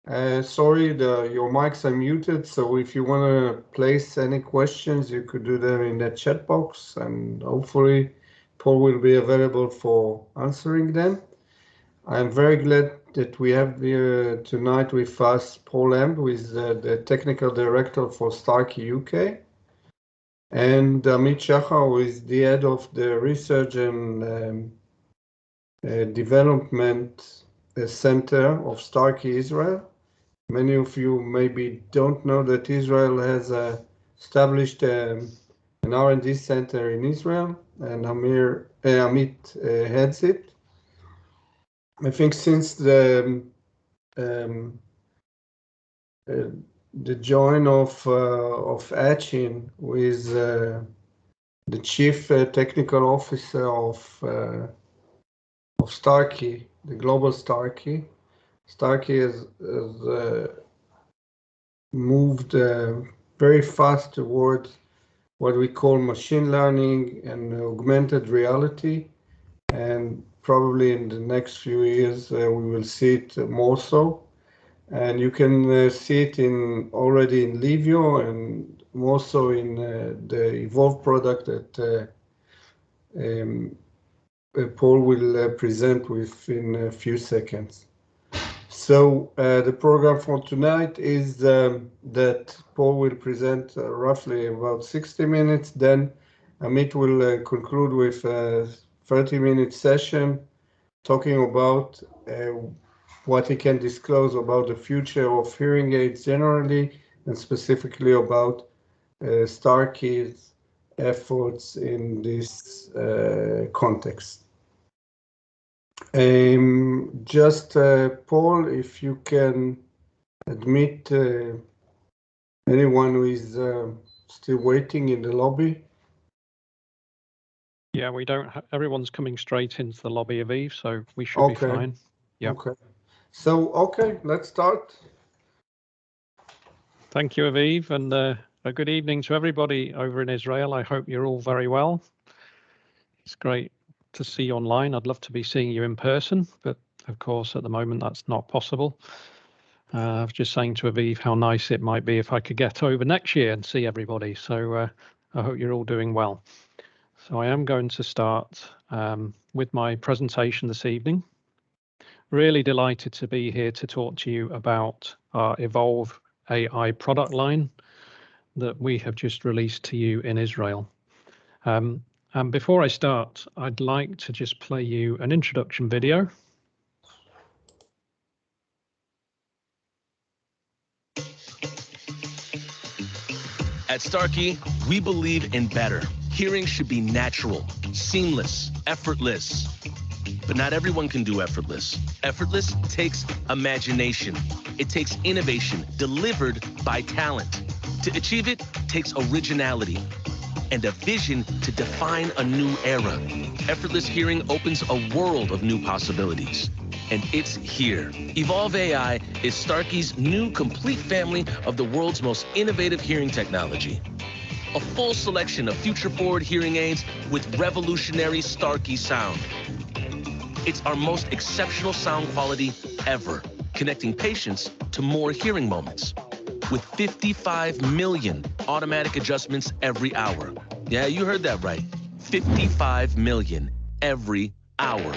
Sorry, your mics are muted, so if you want to place any questions, you could do them in the chat box, and hopefully Paul will be available for answering them. I'm very glad that we have here tonight with us Paul Lamb, who is the Technical Director for Starkey UK, and Amit Shachar, who is the head of the Research and Development Center of Starkey Israel. Many of you maybe don't know that Israel has established an R&D center in Israel, and Amit heads it. I think since the join of Achin, who is the chief technical officer of Starkey, the global Starkey. Starkey has moved very fast towards what we call machine learning and augmented reality, and probably in the next few years we will see it more so. And you can see it already in Livio and more so in the Evolv product that Paul will present within a few seconds. So the program for tonight is that Paul will present roughly about 60 minutes. Then Amit will conclude with a 30-minute session talking about what he can disclose about the future of hearing aids generally, and specifically about Starkey's efforts in this context. Just Paul, if you can admit anyone who is still waiting in the lobby. Yeah, we don't. Everyone's coming straight into the lobby, Aviv, so we should be fine. Yeah. Okay. So, okay, let's start. Thank you, Aviv, and a good evening to everybody over in Israel. I hope you're all very well. It's great to see you online. I'd love to be seeing you in person, but of course, at the moment, that's not possible. I was just saying to Aviv how nice it might be if I could get over next year and see everybody. So I hope you're all doing well. So I am going to start with my presentation this evening. Really delighted to be here to talk to you about our Evolv AI product line that we have just released to you in Israel. And before I start, I'd like to just play you an introduction video. At Starkey, we believe in better. Hearing should be natural, seamless, effortless. But not everyone can do effortless. Effortless takes imagination. It takes innovation delivered by talent. To achieve it takes originality and a vision to define a new era. Effortless hearing opens a world of new possibilities. And it's here. Evolv AI is Starkey's new complete family of the world's most innovative hearing technology. A full selection of future-forward hearing aids with revolutionary Starkey sound. It's our most exceptional sound quality ever, connecting patients to more hearing moments. With 55 million automatic adjustments every hour. Yeah, you heard that right. 55 million every hour.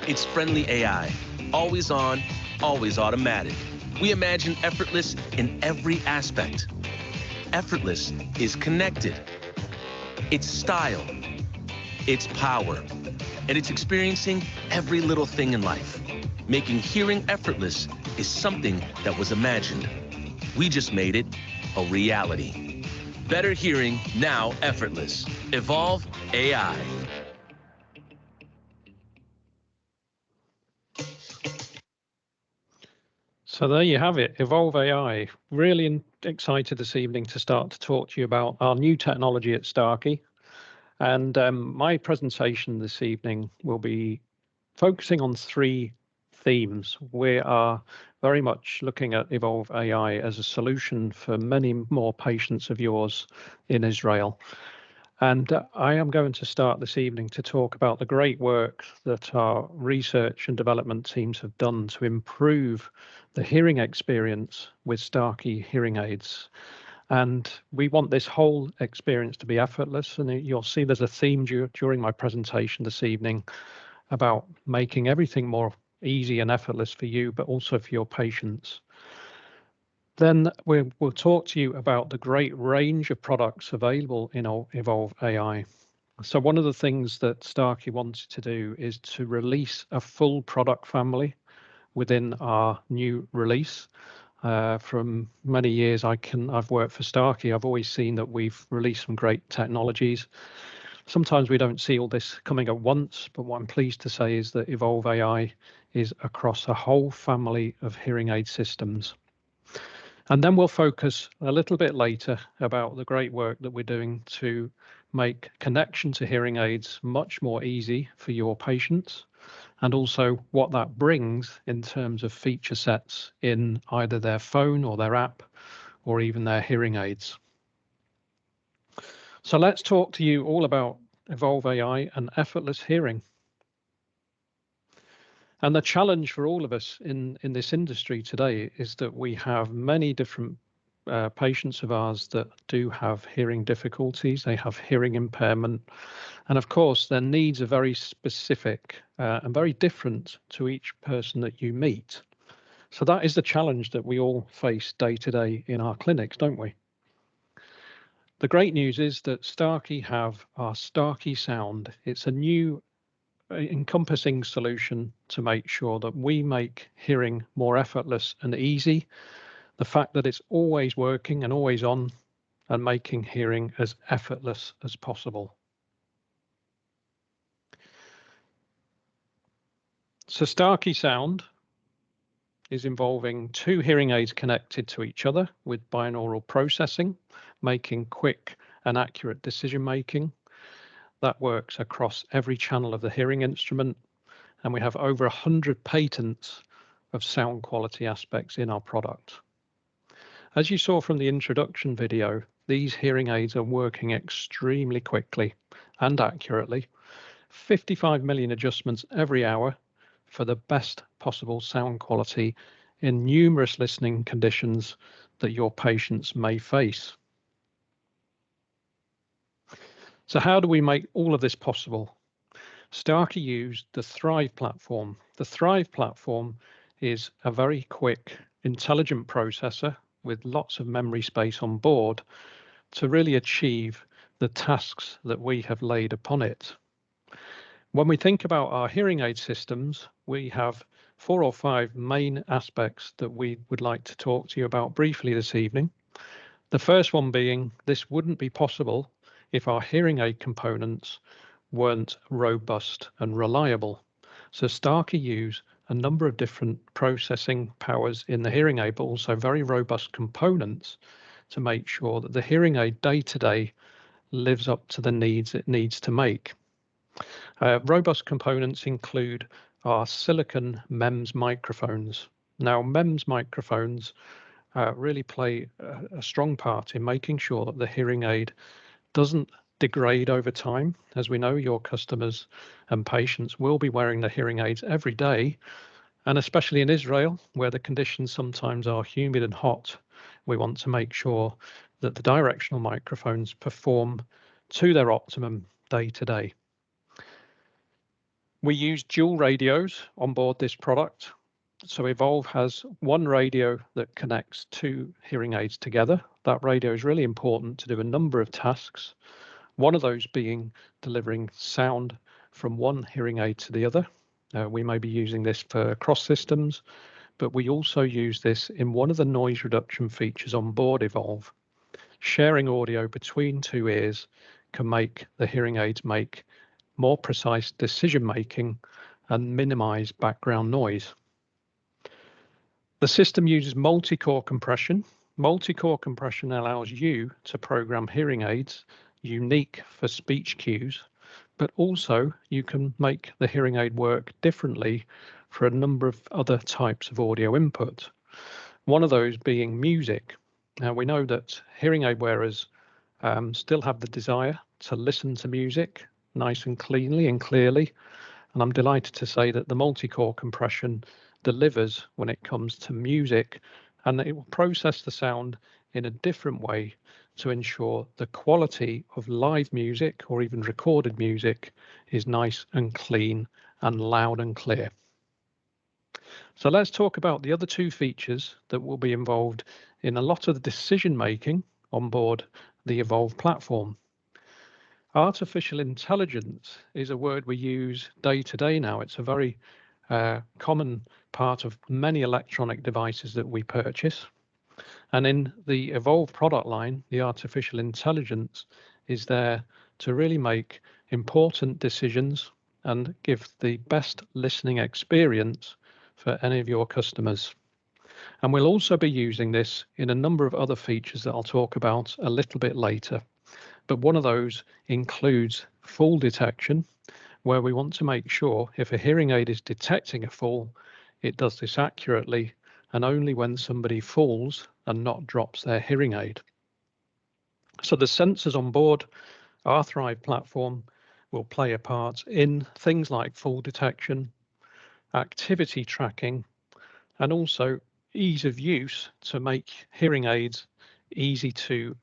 It's friendly AI. Always on, always automatic. We imagine effortless in every aspect. Effortless is connected. It's style. It's power. And it's experiencing every little thing in life. Making hearing effortless is something that was imagined. We just made it a reality. Better hearing, now effortless. Evolv AI. So there you have it, Evolv AI. Really excited this evening to start to talk to you about our new technology at Starkey. And my presentation this evening will be focusing on three themes. We are very much looking at Evolv AI as a solution for many more patients of yours in Israel. And I am going to start this evening to talk about the great work that our research and development teams have done to improve the hearing experience with Starkey hearing aids. And we want this whole experience to be effortless. And you'll see there's a theme during my presentation this evening about making everything more easy and effortless for you, but also for your patients. Then we'll talk to you about the great range of products available in Evolv AI. So one of the things that Starkey wanted to do is to release a full product family within our new release. From many years I've worked for Starkey, I've always seen that we've released some great technologies. Sometimes we don't see all this coming at once, but what I'm pleased to say is that Evolv AI is across a whole family of hearing aid systems. And then we'll focus a little bit later about the great work that we're doing to make connection to hearing aids much more easy for your patients, and also what that brings in terms of feature sets in either their phone or their app or even their hearing aids. So let's talk to you all about Evolv AI and effortless hearing. And the challenge for all of us in this industry today is that we have many different patients of ours that do have hearing difficulties, they have hearing impairment, and of course their needs are very specific and very different to each person that you meet. So that is the challenge that we all face day to day in our clinics, don't we? The great news is that Starkey have our Starkey Sound. It's a new encompassing solution to make sure that we make hearing more effortless and easy. The fact that it's always working and always on, and making hearing as effortless as possible. So Starkey Sound is involving two hearing aids connected to each other with binaural processing, making quick and accurate decision making. That works across every channel of the hearing instrument, and we have over 100 patents of sound quality aspects in our product. As you saw from the introduction video, these hearing aids are working extremely quickly and accurately, 55 million adjustments every hour for the best possible sound quality in numerous listening conditions that your patients may face. So how do we make all of this possible? Starkey used the Thrive platform. The Thrive platform is a very quick, intelligent processor with lots of memory space on board to really achieve the tasks that we have laid upon it. When we think about our hearing aid systems, we have 4 or 5 main aspects that we would like to talk to you about briefly this evening. The first one being, this wouldn't be possible if our hearing aid components weren't robust and reliable. So Starkey use a number of different processing powers in the hearing aid, but also very robust components to make sure that the hearing aid day to day lives up to the needs it needs to make. Robust components include our silicon MEMS microphones. Now, MEMS microphones really play a strong part in making sure that the hearing aid doesn't degrade over time. As we know, your customers and patients will be wearing the hearing aids every day, and especially in Israel, where the conditions sometimes are humid and hot, we want to make sure that the directional microphones perform to their optimum day to day. We use dual radios on board this product. So Evolv has one radio that connects 2 hearing aids together. That radio is really important to do a number of tasks. One of those being delivering sound from one hearing aid to the other. We may be using this for cross systems, but we also use this in one of the noise reduction features on board Evolv. Sharing audio between 2 ears can make the hearing aids make more precise decision making and minimize background noise. The system uses multi-core compression. Multi-core compression allows you to program hearing aids unique for speech cues, but also you can make the hearing aid work differently for a number of other types of audio input. One of those being music. Now we know that hearing aid wearers still have the desire to listen to music nice and cleanly and clearly. And I'm delighted to say that the multi-core compression delivers when it comes to music, and it will process the sound in a different way to ensure the quality of live music or even recorded music is nice and clean and loud and clear. So let's talk about the other two features that will be involved in a lot of the decision making on board the Evolv platform. Artificial intelligence is a word we use day to day now. It's a very common part of many electronic devices that we purchase. And in the Evolv product line, the artificial intelligence is there to really make important decisions and give the best listening experience for any of your customers. And we'll also be using this in a number of other features that I'll talk about a little bit later. But one of those includes fall detection, where we want to make sure if a hearing aid is detecting a fall, it does this accurately and only when somebody falls and not drops their hearing aid. So the sensors on board our Thrive platform will play a part in things like fall detection, activity tracking, and also ease of use to make hearing aids easy to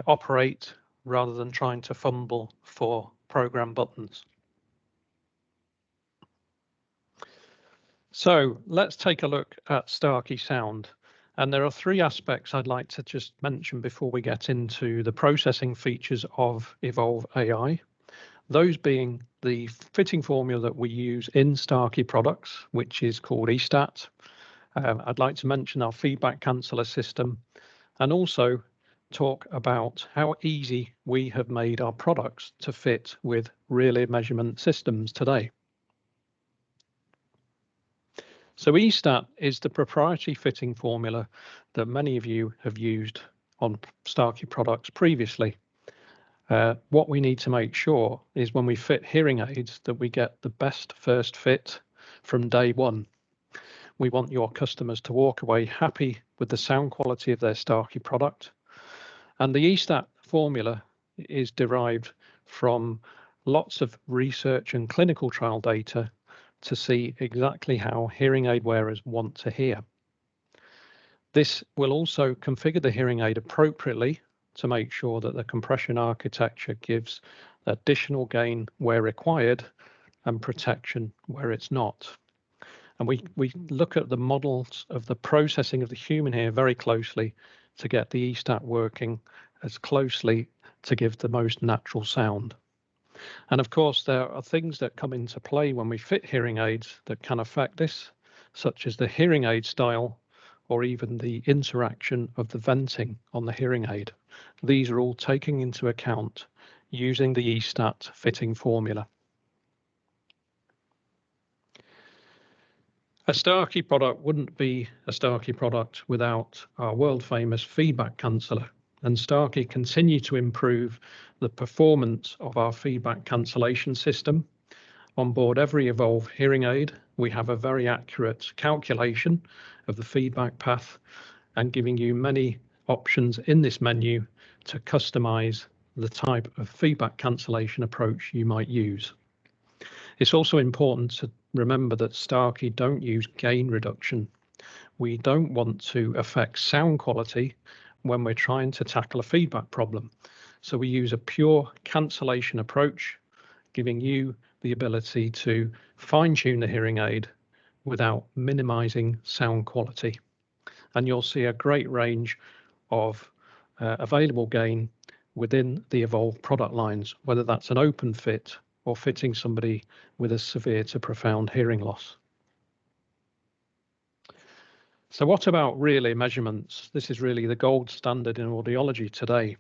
operate rather than trying to fumble for program buttons. So let's take a look at Starkey Sound. And there are three aspects I'd like to just mention before we get into the processing features of Evolv AI. Those being the fitting formula that we use in Starkey products, which is called eStat. I'd like to mention our feedback canceller system and also talk about how easy we have made our products to fit with real ear measurement systems today. So eStat is the proprietary fitting formula that many of you have used on Starkey products previously. What we need to make sure is when we fit hearing aids that we get the best first fit from day one. We want your customers to walk away happy with the sound quality of their Starkey product. And the eStat formula is derived from lots of research and clinical trial data to see exactly how hearing aid wearers want to hear. This will also configure the hearing aid appropriately to make sure that the compression architecture gives additional gain where required and protection where it's not. And we look at the models of the processing of the human ear very closely to get the eStat working as closely to give the most natural sound. And of course, there are things that come into play when we fit hearing aids that can affect this, such as the hearing aid style or even the interaction of the venting on the hearing aid. These are all taken into account using the eStat fitting formula. A Starkey product wouldn't be a Starkey product without our world famous feedback canceller. And Starkey continue to improve the performance of our feedback cancellation system. On board every Evolv hearing aid, we have a very accurate calculation of the feedback path and giving you many options in this menu to customize the type of feedback cancellation approach you might use. It's also important to remember that Starkey don't use gain reduction. We don't want to affect sound quality when we're trying to tackle a feedback problem. So we use a pure cancellation approach, giving you the ability to fine-tune the hearing aid without minimizing sound quality. And you'll see a great range of available gain within the Evolv product lines, whether that's an open fit or fitting somebody with a severe to profound hearing loss. So what about real ear measurements? This is really the gold standard in audiology today.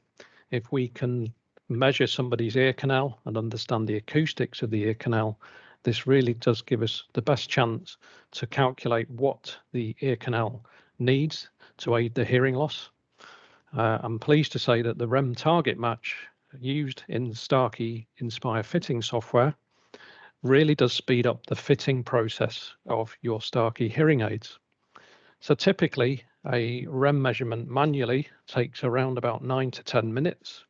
If we can measure somebody's ear canal and understand the acoustics of the ear canal, this really does give us the best chance to calculate what the ear canal needs to aid the hearing loss. I'm pleased to say that the REM target match used in Starkey Inspire fitting software really does speed up the fitting process of your Starkey hearing aids. So typically a REM measurement manually takes around about 9 to 10 minutes.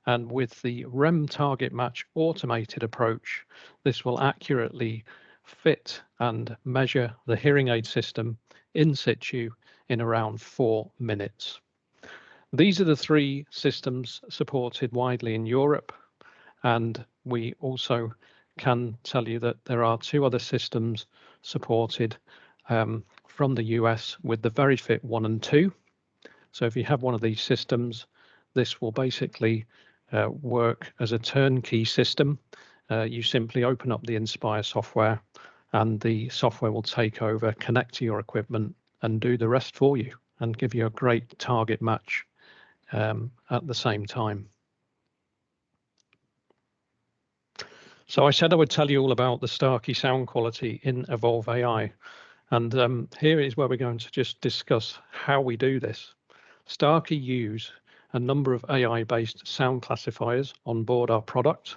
And with the REM target match automated approach, this will accurately fit and measure the hearing aid system in situ in around 4 minutes. These are the 3 systems supported widely in Europe, and we also can tell you that there are 2 other systems supported from the US with the VeryFit 1 and 2. So if you have one of these systems, this will basically work as a turnkey system. You simply open up the Inspire software and the software will take over, connect to your equipment and do the rest for you and give you a great target match at the same time. So I said I would tell you all about the Starkey sound quality in Evolv AI. And here is where we're going to just discuss how we do this. Starkey use a number of AI-based sound classifiers on board our product.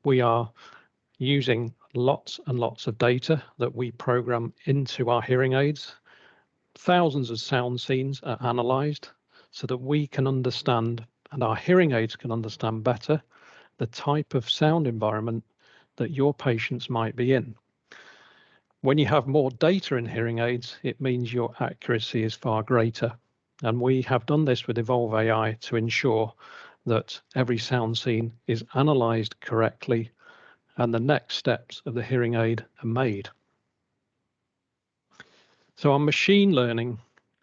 We are using lots and lots of data that we program into our hearing aids. Thousands of sound scenes are analysed so that we can understand, and our hearing aids can understand better, the type of sound environment that your patients might be in. When you have more data in hearing aids, it means your accuracy is far greater. And we have done this with Evolv AI to ensure that every sound scene is analysed correctly and the next steps of the hearing aid are made. So our machine learning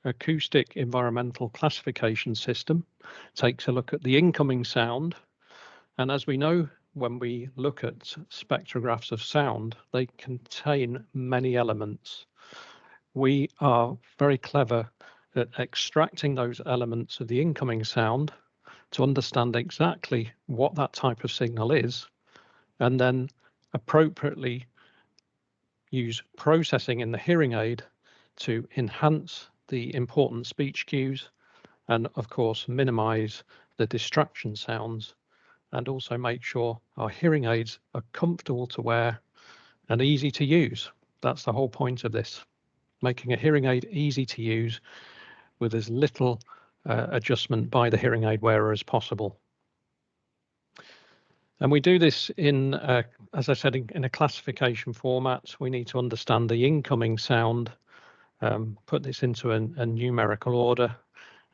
acoustic environmental classification system takes a look at the incoming sound. And as we know, when we look at spectrographs of sound, they contain many elements. We are very clever at extracting those elements of the incoming sound to understand exactly what that type of signal is, and then appropriately use processing in the hearing aid to enhance the important speech cues and, of course, minimize the distraction sounds, and also make sure our hearing aids are comfortable to wear and easy to use. That's the whole point of this, making a hearing aid easy to use with as little adjustment by the hearing aid wearer as possible. And we do this in, as I said, in a classification format. We need to understand the incoming sound, put this into a numerical order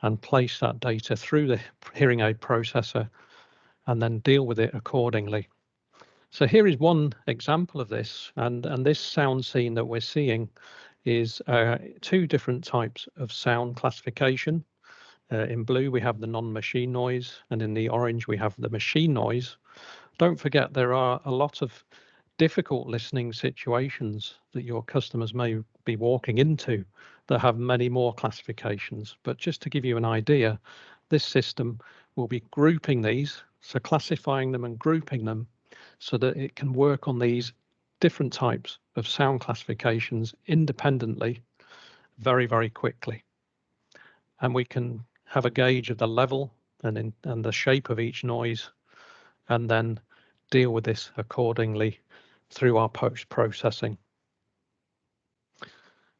and place that data through the hearing aid processor and then deal with it accordingly. So here is one example of this, and this sound scene that we're seeing is 2 different types of sound classification. In blue, we have the non-machine noise, and in the orange, we have the machine noise. Don't forget, there are a lot of difficult listening situations that your customers may be walking into that have many more classifications. But just to give you an idea, this system will be grouping these, so classifying them and grouping them so that it can work on these different types of sound classifications independently very, very quickly. And we can have a gauge of the level and the shape of each noise, and then deal with this accordingly through our post-processing.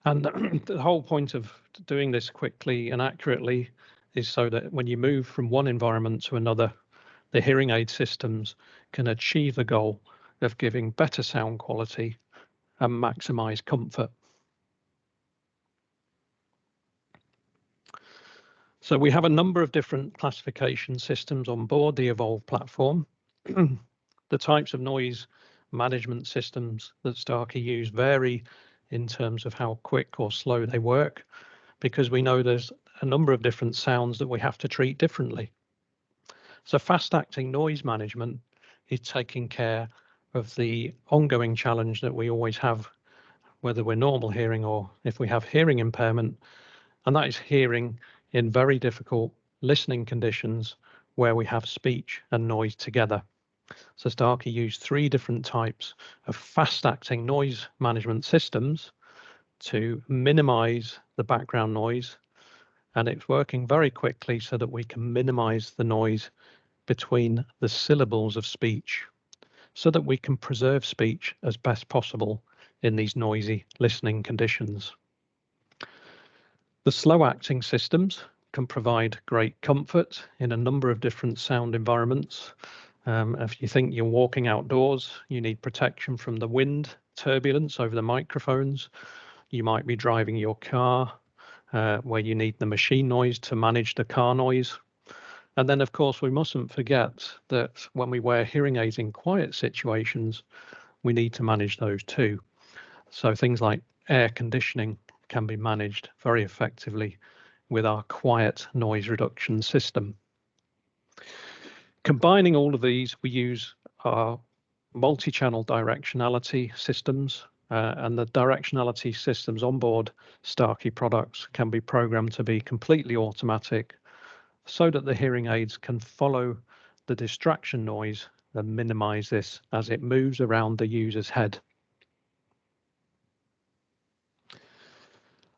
And the whole point of doing this quickly and accurately is so that when you move from one environment to another, the hearing aid systems can achieve the goal of giving better sound quality and maximize comfort. So we have a number of different classification systems on board the Evolv platform. The types of noise management systems that Starkey use vary in terms of how quick or slow they work, because we know there's a number of different sounds that we have to treat differently. So fast-acting noise management is taking care of the ongoing challenge that we always have, whether we're normal hearing or if we have hearing impairment, and that is hearing in very difficult listening conditions where we have speech and noise together. So Starkey used 3 different types of fast-acting noise management systems to minimize the background noise, and it's working very quickly so that we can minimize the noise between the syllables of speech so that we can preserve speech as best possible in these noisy listening conditions. The slow-acting systems can provide great comfort in a number of different sound environments. If you think you're walking outdoors, you need protection from the wind turbulence over the microphones. You might be driving your car where you need the machine noise to manage the car noise. And then, of course, we mustn't forget that when we wear hearing aids in quiet situations, we need to manage those too. So things like air conditioning can be managed very effectively with our quiet noise reduction system. Combining all of these, we use our multi-channel directionality systems, and the directionality systems on board Starkey products can be programmed to be completely automatic so that the hearing aids can follow the distraction noise and minimize this as it moves around the user's head.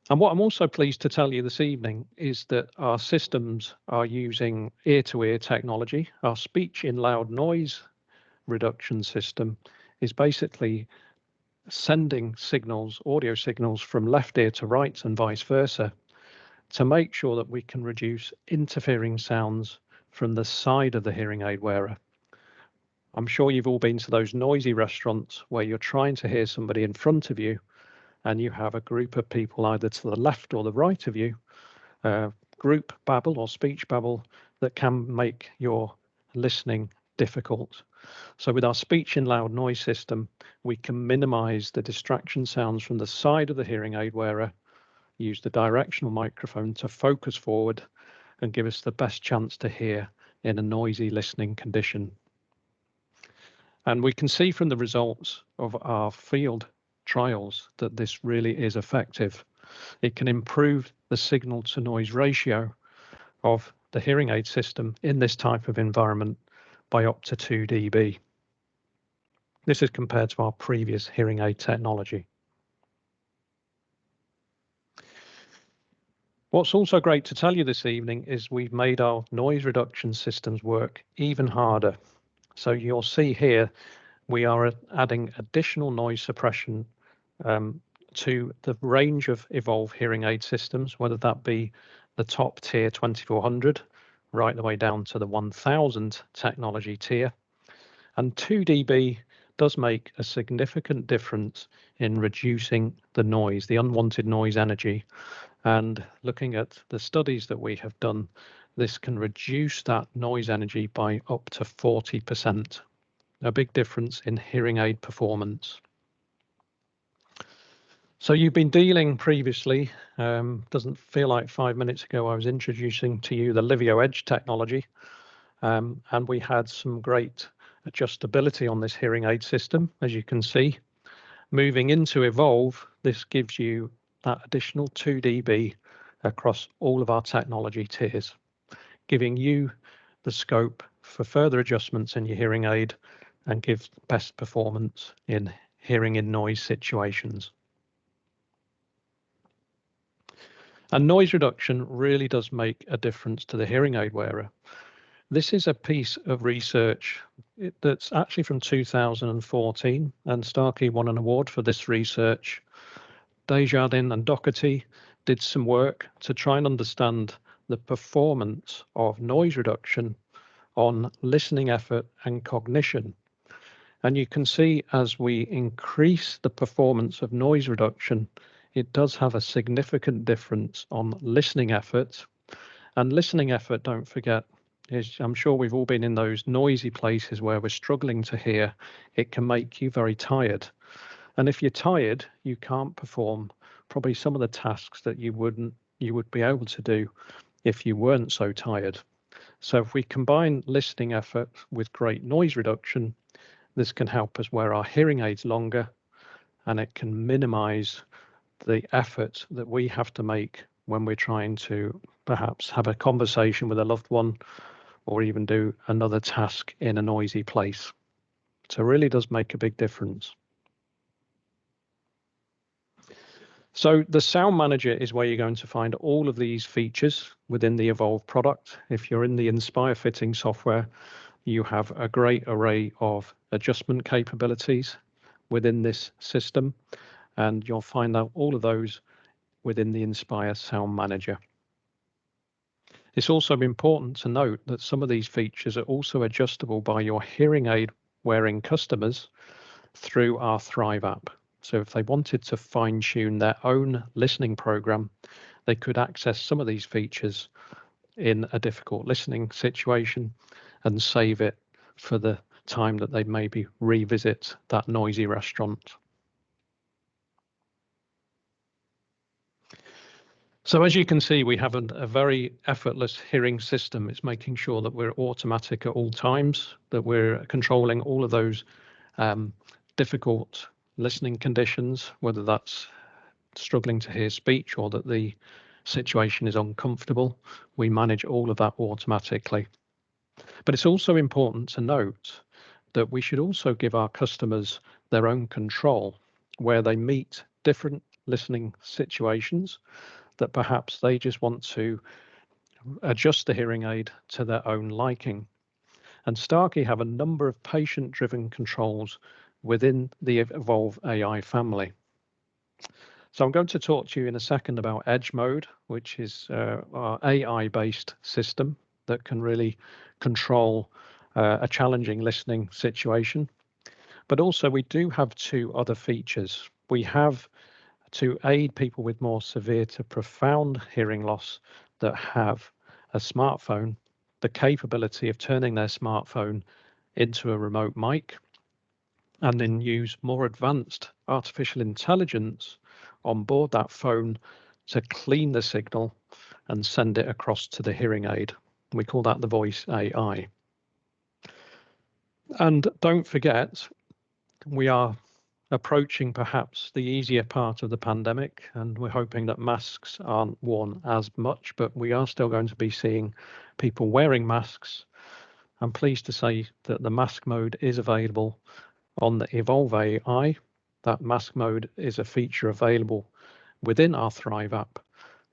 And what I'm also pleased to tell you this evening is that our systems are using ear-to-ear technology. Our speech in loud noise reduction system is basically sending signals, audio signals from left ear to right and vice versa, to make sure that we can reduce interfering sounds from the side of the hearing aid wearer. I'm sure you've all been to those noisy restaurants where you're trying to hear somebody in front of you and you have a group of people either to the left or the right of you, group babble or speech babble that can make your listening difficult. So with our speech in loud noise system, we can minimize the distraction sounds from the side of the hearing aid wearer, use the directional microphone to focus forward and give us the best chance to hear in a noisy listening condition. And we can see from the results of our field trials that this really is effective. It can improve the signal to noise ratio of the hearing aid system in this type of environment by up to 2 dB. This is compared to our previous hearing aid technology. What's also great to tell you this evening is we've made our noise reduction systems work even harder. So you'll see here, we are adding additional noise suppression to the range of Evolv hearing aid systems, whether that be the top tier 2400, right the way down to the 1000 technology tier. And 2 dB does make a significant difference in reducing the noise, the unwanted noise energy. And looking at the studies that we have done, this can reduce that noise energy by up to 40%. A big difference in hearing aid performance. So you've been dealing previously, doesn't feel like 5 minutes ago I was introducing to you the Livio Edge technology, and we had some great adjustability on this hearing aid system, as you can see. Moving into Evolv, this gives you that additional 2 dB across all of our technology tiers, giving you the scope for further adjustments in your hearing aid and give best performance in hearing in noise situations. And noise reduction really does make a difference to the hearing aid wearer. This is a piece of research that's actually from 2014, and Starkey won an award for this research. Desjardins and Doherty did some work to try and understand the performance of noise reduction on listening effort and cognition. And you can see as we increase the performance of noise reduction, it does have a significant difference on listening effort. And listening effort, don't forget, is I'm sure we've all been in those noisy places where we're struggling to hear. It can make you very tired. And if you're tired, you can't perform probably some of the tasks that you would be able to do if you weren't so tired. So if we combine listening effort with great noise reduction, this can help us wear our hearing aids longer, and it can minimize the effort that we have to make when we're trying to perhaps have a conversation with a loved one or even do another task in a noisy place. So it really does make a big difference. So the Sound Manager is where you're going to find all of these features within the Evolv product. If you're in the Inspire fitting software, you have a great array of adjustment capabilities within this system, and you'll find out all of those within the Inspire Sound Manager. It's also important to note that some of these features are also adjustable by your hearing aid wearing customers through our Thrive app. So if they wanted to fine-tune their own listening program, they could access some of these features in a difficult listening situation and save it for the time that they maybe revisit that noisy restaurant. So as you can see, we have a very effortless hearing system. It's making sure that we're automatic at all times, that we're controlling all of those difficult listening conditions, whether that's struggling to hear speech or that the situation is uncomfortable. We manage all of that automatically. But it's also important to note that we should also give our customers their own control where they meet different listening situations that perhaps they just want to adjust the hearing aid to their own liking. And Starkey have a number of patient-driven controls within the Evolv AI family. So I'm going to talk to you in a second about Edge Mode, which is our AI-based system that can really control a challenging listening situation. But also we do have two other features. We have, to aid people with more severe to profound hearing loss that have a smartphone, the capability of turning their smartphone into a remote mic and then use more advanced artificial intelligence on board that phone to clean the signal and send it across to the hearing aid. We call that the voice AI. And don't forget, we are approaching perhaps the easier part of the pandemic, and we're hoping that masks aren't worn as much, but we are still going to be seeing people wearing masks. I'm pleased to say that the mask mode is available on the Evolv AI. That mask mode is a feature available within our Thrive app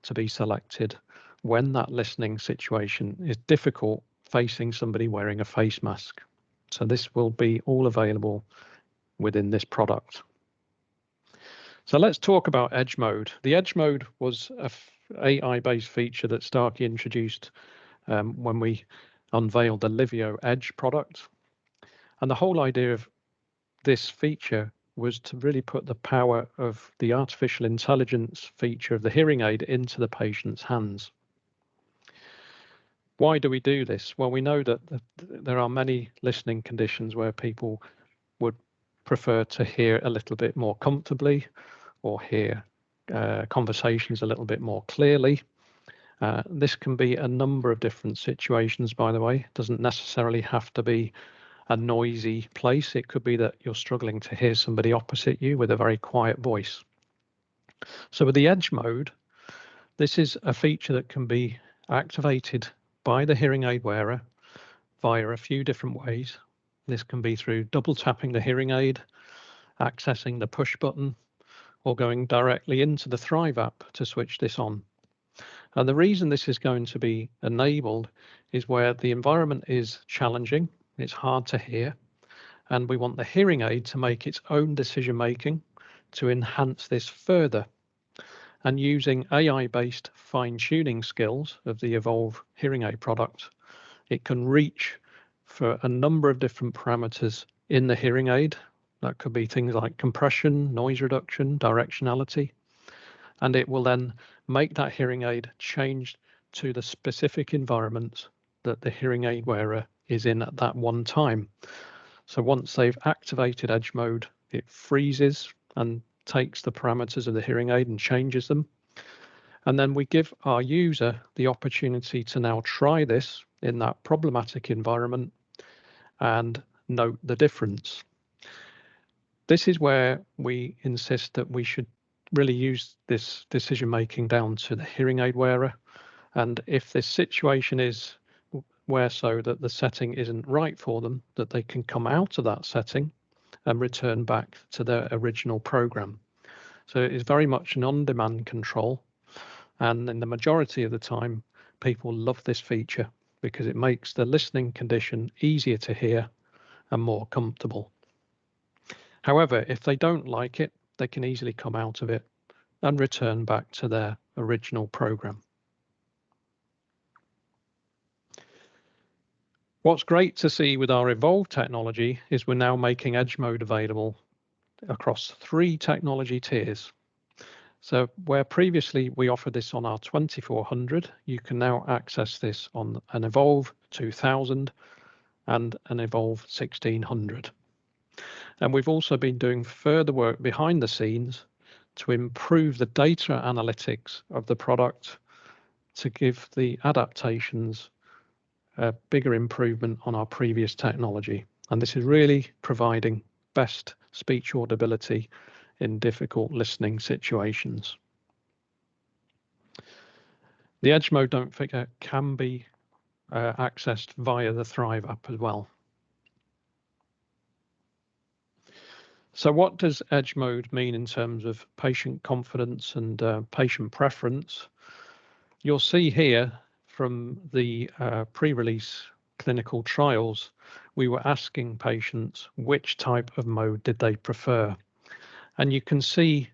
to be selected when that listening situation is difficult facing somebody wearing a face mask. So this will be all available within this product. So let's talk about Edge Mode. The Edge Mode was an AI-based feature that Starkey introduced when we unveiled the Livio Edge product. And the whole idea of this feature was to really put the power of the artificial intelligence feature of the hearing aid into the patient's hands. Why do we do this? Well, we know that there are many listening conditions where people would prefer to hear a little bit more comfortably or hear conversations a little bit more clearly. This can be a number of different situations, by the way. It doesn't necessarily have to be a noisy place. It could be that you're struggling to hear somebody opposite you with a very quiet voice. So with the Edge Mode, this is a feature that can be activated by the hearing aid wearer via a few different ways. This can be through double tapping the hearing aid, accessing the push button, or going directly into the Thrive app to switch this on. And the reason this is going to be enabled is where the environment is challenging, it's hard to hear, and we want the hearing aid to make its own decision making to enhance this further. And using AI-based fine-tuning skills of the Evolv hearing aid product, it can reach for a number of different parameters in the hearing aid. That could be things like compression, noise reduction, directionality, and it will then make that hearing aid change to the specific environment that the hearing aid wearer is in at that one time. So once they've activated Edge Mode, it freezes and takes the parameters of the hearing aid and changes them. And then we give our user the opportunity to now try this in that problematic environment and note the difference. This is where we insist that we should really use this decision making down to the hearing aid wearer. And if this situation is where so that the setting isn't right for them, that they can come out of that setting and return back to their original program. So it is very much an on-demand control. And in the majority of the time, people love this feature because it makes the listening condition easier to hear and more comfortable. However, if they don't like it, they can easily come out of it and return back to their original program. What's great to see with our Evolv technology is we're now making Edge Mode available across 3 technology tiers. So where previously we offered this on our 2400, you can now access this on an Evolv 2000 and an Evolv 1600. And we've also been doing further work behind the scenes to improve the data analytics of the product to give the adaptations a bigger improvement on our previous technology. And this is really providing best speech audibility in difficult listening situations. The Edge Mode, don't forget, can be accessed via the Thrive app as well. So what does Edge Mode mean in terms of patient confidence and patient preference? You'll see here from the pre-release clinical trials, we were asking patients which type of mode did they prefer. And you can see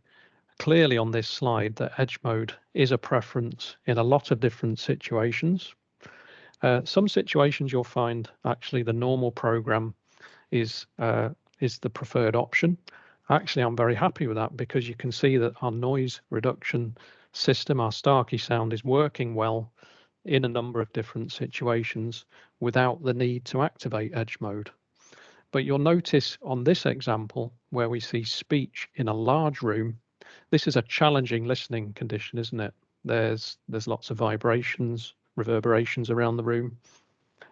clearly on this slide that Edge Mode is a preference in a lot of different situations. Some situations you'll find actually the normal program is the preferred option. Actually, I'm very happy with that because you can see that our noise reduction system, our Starkey sound, is working well in a number of different situations without the need to activate Edge Mode. But you'll notice on this example where we see speech in a large room, this is a challenging listening condition, isn't it? There's lots of vibrations, reverberations around the room,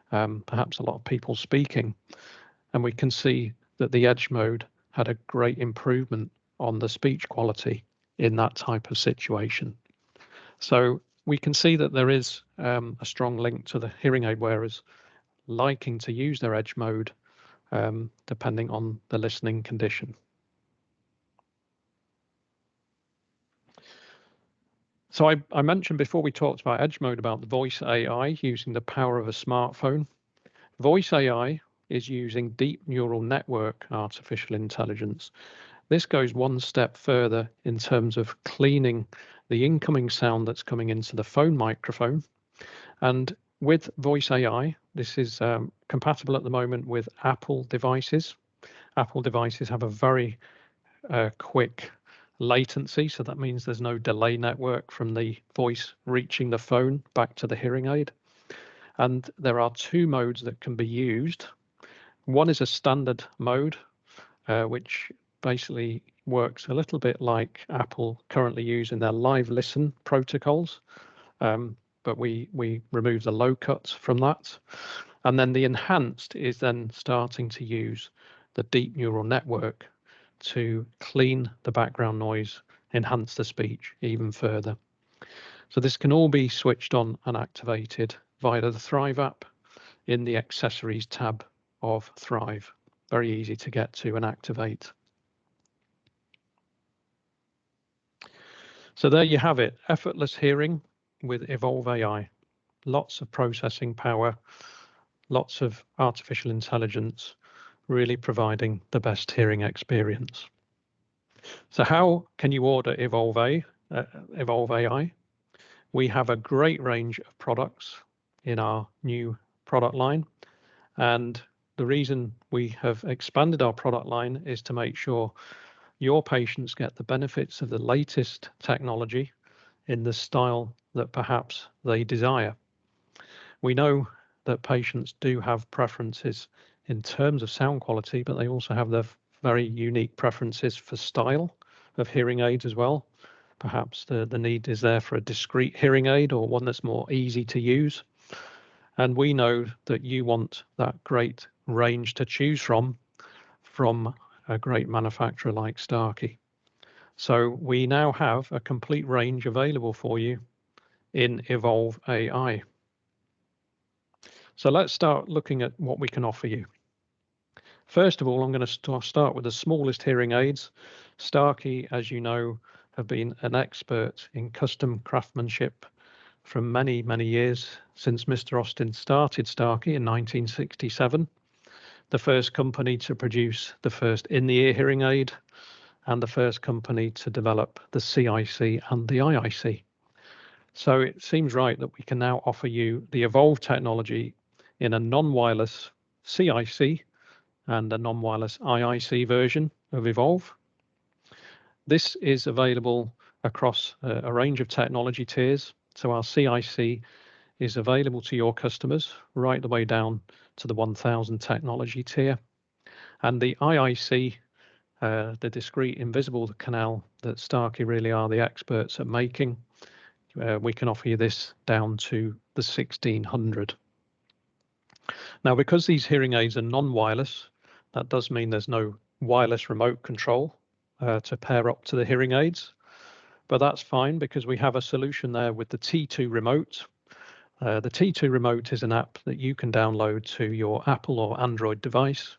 perhaps a lot of people speaking. And we can see that the Edge Mode had a great improvement on the speech quality in that type of situation. So we can see that there is a strong link to the hearing aid wearers liking to use their Edge Mode depending on the listening condition. So I mentioned before we talked about Edge Mode about the voice AI using the power of a smartphone. Voice AI is using deep neural network artificial intelligence. This goes one step further in terms of cleaning the incoming sound that's coming into the phone microphone. And with voice AI, this is compatible at the moment with Apple devices. Apple devices have a very quick latency, so that means there's no delay network from the voice reaching the phone back to the hearing aid. And there are 2 modes that can be used. One is a standard mode, which basically works a little bit like Apple currently use in their live listen protocols, but we remove the low cuts from that. And then the enhanced is then starting to use the deep neural network to clean the background noise, enhance the speech even further. So this can all be switched on and activated via the Thrive app in the accessories tab of Thrive. Very easy to get to and activate. So there you have it, effortless hearing with Evolv AI. Lots of processing power, lots of artificial intelligence, really providing the best hearing experience. So how can you order Evolv AI? We have a great range of products in our new product line, and the reason we have expanded our product line is to make sure your patients get the benefits of the latest technology in the style that perhaps they desire. We know that patients do have preferences in terms of sound quality, but they also have their very unique preferences for style of hearing aids as well. Perhaps the need is there for a discrete hearing aid or one that's more easy to use. And we know that you want that great range to choose from a great manufacturer like Starkey. So we now have a complete range available for you in Evolv AI. So let's start looking at what we can offer you. First of all, I'm going to start with the smallest hearing aids. Starkey, as you know, have been an expert in custom craftsmanship for many, many years, since Mr. Austin started Starkey in 1967, the first company to produce the first in-the-ear hearing aid and the first company to develop the CIC and the IIC. So it seems right that we can now offer you the Evolv technology in a non-wireless CIC and a non-wireless IIC version of Evolv. This is available across a range of technology tiers. So our CIC is available to your customers right the way down to the 1000 technology tier. And the IIC, the discrete invisible canal that Starkey really are the experts at making, we can offer you this down to the 1600. Now, because these hearing aids are non-wireless, that does mean there's no wireless remote control to pair up to the hearing aids, but that's fine because we have a solution there with the T2 remote. The T2 remote is an app that you can download to your Apple or Android device,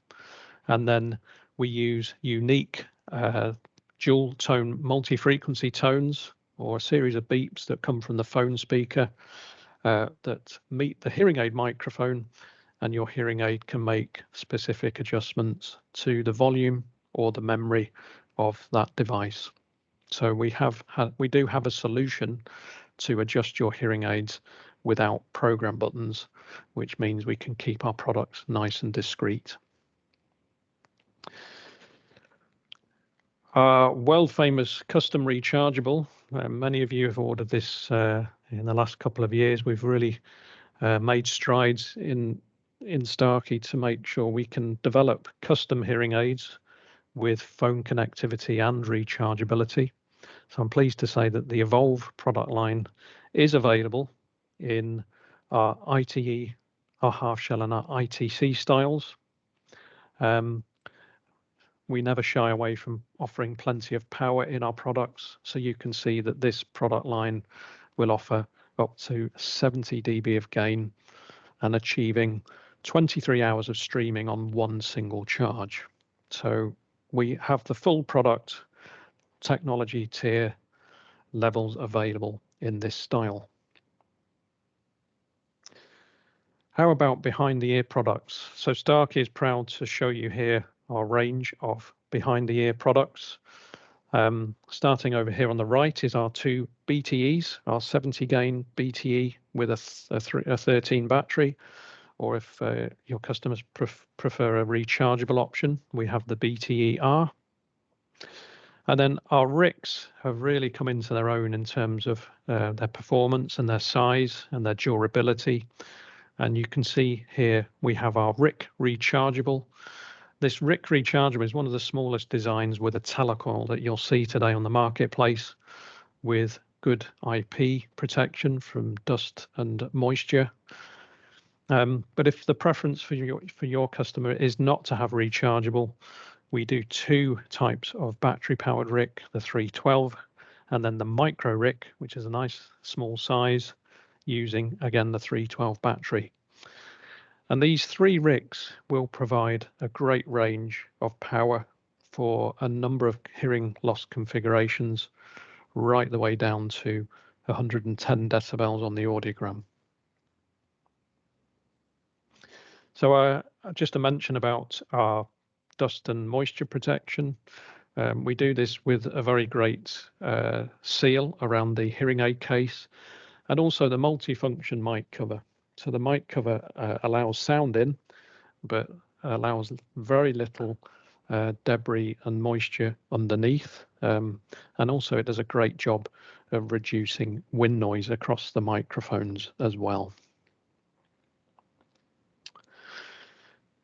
and then we use unique dual tone multi-frequency tones or a series of beeps that come from the phone speaker that meet the hearing aid microphone, and your hearing aid can make specific adjustments to the volume or the memory of that device. So we do have a solution to adjust your hearing aids without program buttons, which means we can keep our products nice and discreet. Our world famous custom rechargeable, many of you have ordered this in the last couple of years. We've really made strides in Starkey to make sure we can develop custom hearing aids with phone connectivity and rechargeability. So I'm pleased to say that the Evolv product line is available in our ITE, our half shell and our ITC styles. We never shy away from offering plenty of power in our products. So you can see that this product line will offer up to 70 dB of gain and achieving 23 hours of streaming on one single charge. So we have the full product technology tier levels available in this style. How about behind the ear products? So Starkey is proud to show you here our range of behind the ear products. Starting over here on the right is our two BTEs, our 70 gain BTE with a 13 battery, or if your customers prefer a rechargeable option, we have the BTE-R. And then our RICs have really come into their own in terms of their performance and their size and their durability. And you can see here we have our RIC rechargeable. This RIC rechargeable is one of the smallest designs with a telecoil that you'll see today on the marketplace, with good IP protection from dust and moisture. But if the preference for your customer is not to have rechargeable, we do two types of battery powered RIC, the 312 and then the micro RIC, which is a nice small size using again the 312 battery. And these three RICs will provide a great range of power for a number of hearing loss configurations, right the way down to 110 decibels on the audiogram. So just a mention about our dust and moisture protection. We do this with a very great seal around the hearing aid case, and also the multifunction mic cover. So the mic cover allows sound in, but allows very little debris and moisture underneath. And also it does a great job of reducing wind noise across the microphones as well.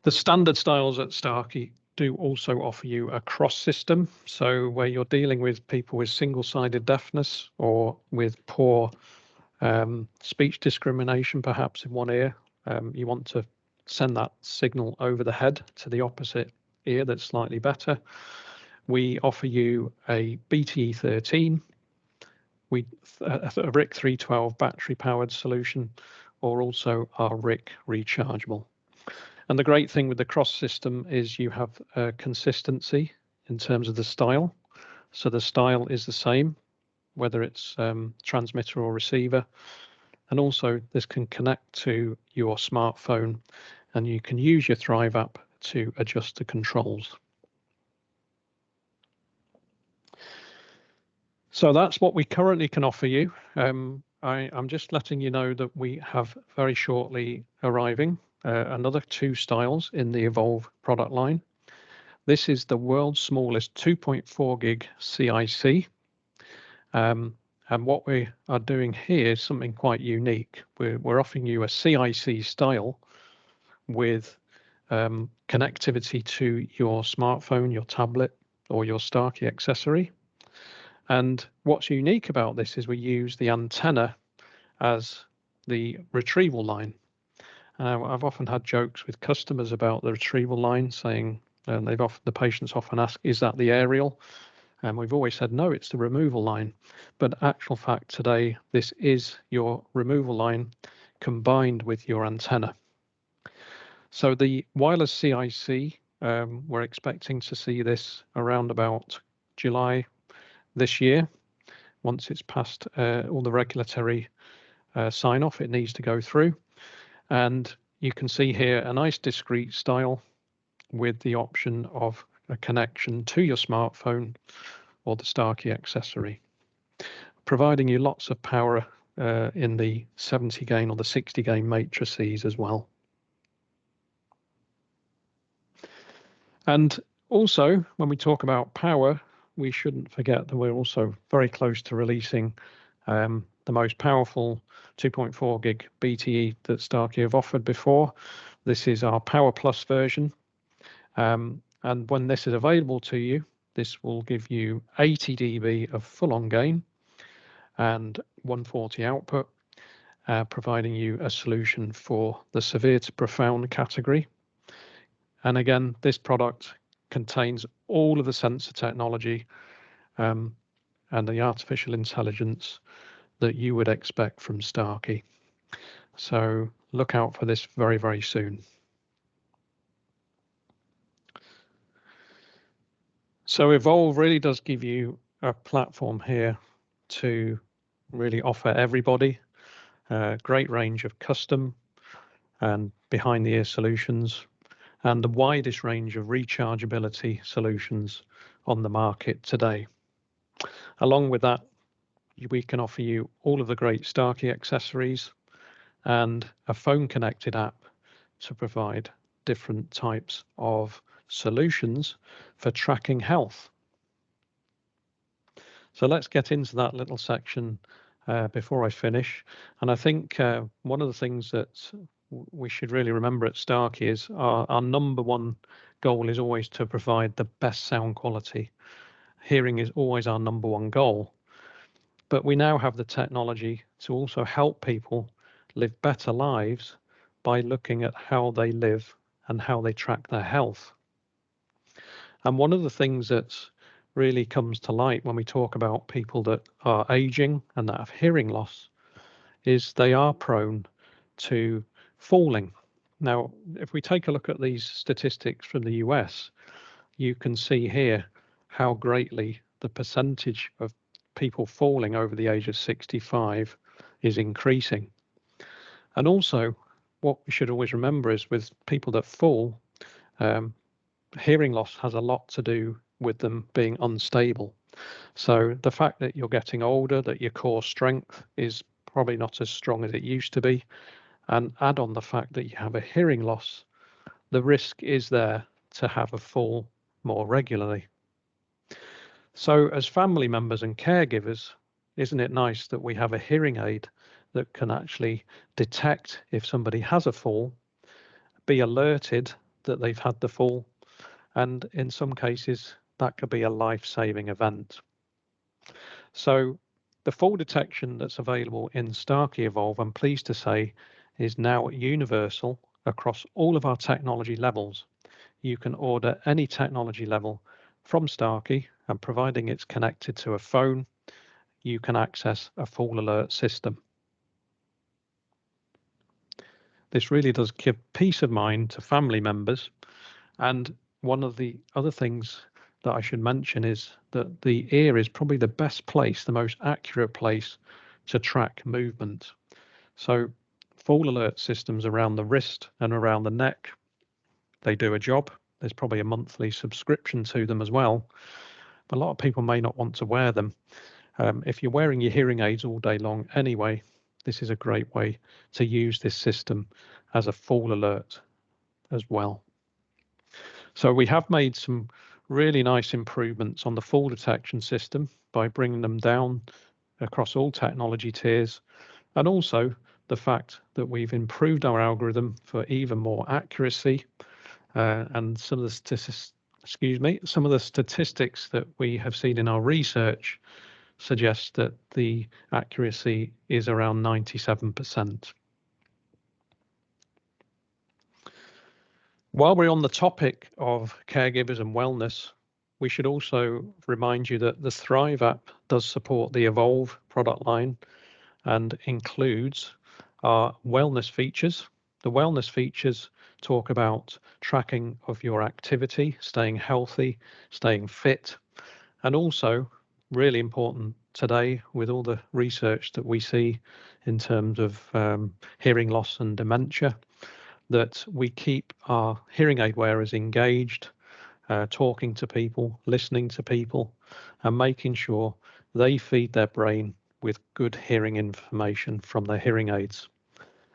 The standard styles at Starkey do also offer you a cross system. So where you're dealing with people with single-sided deafness or with poor speech discrimination, perhaps in one ear, you want to send that signal over the head to the opposite ear that's slightly better. We offer you a BTE13, a RIC 312 battery powered solution, or also our RIC rechargeable. And the great thing with the cross system is you have consistency in terms of the style. So the style is the same, whether it's transmitter or receiver. And also this can connect to your smartphone, and you can use your Thrive app to adjust the controls. So that's what we currently can offer you. I'm just letting you know that we have very shortly arriving another 2 styles in the Evolv product line. This is the world's smallest 2.4 gig CIC. And what we are doing here is something quite unique. We're offering you a CIC style with connectivity to your smartphone, your tablet, or your Starkey accessory. And what's unique about this is we use the antenna as the retrieval line. I've often had jokes with customers about the retrieval line, saying the patients often ask, "Is that the aerial?" And we've always said, no, it's the removal line. But actual fact today, this is your removal line combined with your antenna. So the wireless CIC, we're expecting to see this around about July this year. Once it's passed all the regulatory sign off, it needs to go through. And you can see here a nice discrete style with the option of a connection to your smartphone or the Starkey accessory, providing you lots of power in the 70 gain or the 60 gain matrices as well. And also, when we talk about power, we shouldn't forget that we're also very close to releasing the most powerful 2.4 gig BTE that Starkey have offered before. This is our Power Plus version. And when this is available to you, this will give you 80 dB of full-on gain and 140 output, providing you a solution for the severe to profound category. And again, this product contains all of the sensor technology and the artificial intelligence that you would expect from Starkey. So look out for this very, very soon. So Evolv really does give you a platform here to really offer everybody a great range of custom and behind the ear solutions and the widest range of rechargeability solutions on the market today. Along with that, we can offer you all of the great Starkey accessories and a phone connected app to provide different types of solutions for tracking health. So let's get into that little section before I finish. And I think one of the things that we should really remember at Starkey is our number one goal is always to provide the best sound quality. Hearing is always our number one goal. But we now have the technology to also help people live better lives by looking at how they live and how they track their health. And one of the things that really comes to light when we talk about people that are aging and that have hearing loss is they are prone to falling. Now, if we take a look at these statistics from the US, you can see here how greatly the percentage of people falling over the age of 65 is increasing. And also, what we should always remember is with people that fall, hearing loss has a lot to do with them being unstable. So the fact that you're getting older, that your core strength is probably not as strong as it used to be, and add on the fact that you have a hearing loss, the risk is there to have a fall more regularly. So as family members and caregivers, isn't it nice that we have a hearing aid that can actually detect if somebody has a fall, be alerted that they've had the fall, and in some cases that could be a life-saving event. So the fall detection that's available in Starkey Evolv, I'm pleased to say, is now universal across all of our technology levels. You can order any technology level from Starkey, and providing it's connected to a phone, you can access a fall alert system. This really does give peace of mind to family members. And one of the other things that I should mention is that the ear is probably the best place, the most accurate place to track movement. So fall alert systems around the wrist and around the neck, they do a job. There's probably a monthly subscription to them as well. But a lot of people may not want to wear them. If you're wearing your hearing aids all day long anyway, this is a great way to use this system as a full alert as well. So we have made some really nice improvements on the fall detection system by bringing them down across all technology tiers, and also the fact that we've improved our algorithm for even more accuracy, and some of the statistics that we have seen in our research suggest that the accuracy is around 97%. While we're on the topic of caregivers and wellness, we should also remind you that the Thrive app does support the Evolv product line and includes our wellness features. The wellness features talk about tracking of your activity, staying healthy, staying fit, and also really important today with all the research that we see in terms of hearing loss and dementia, that we keep our hearing aid wearers engaged, talking to people, listening to people, and making sure they feed their brain with good hearing information from their hearing aids.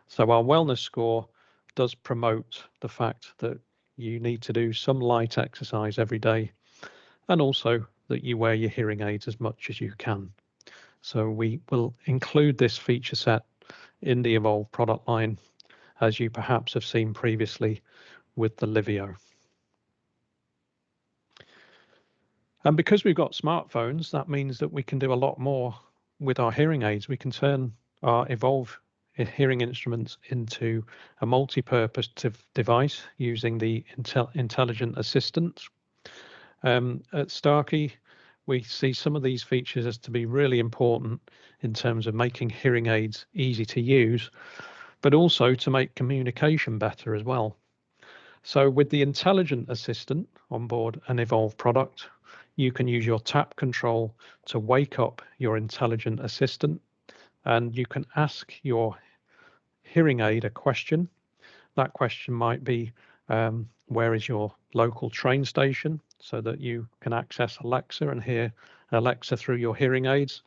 So our wellness score does promote the fact that you need to do some light exercise every day, and also that you wear your hearing aids as much as you can. So we will include this feature set in the Evolv product line, as you perhaps have seen previously with the Livio. And because we've got smartphones, that means that we can do a lot more with our hearing aids. We can turn our Evolv hearing instruments into a multi-purpose device using the intelligent assistant. At Starkey, we see some of these features as to be really important in terms of making hearing aids easy to use, but also to make communication better as well. So with the intelligent assistant on board an Evolv product, you can use your tap control to wake up your intelligent assistant, and you can ask your hearing aid a question. That question might be, where is your local train station, so that you can access Alexa and hear Alexa through your hearing aids.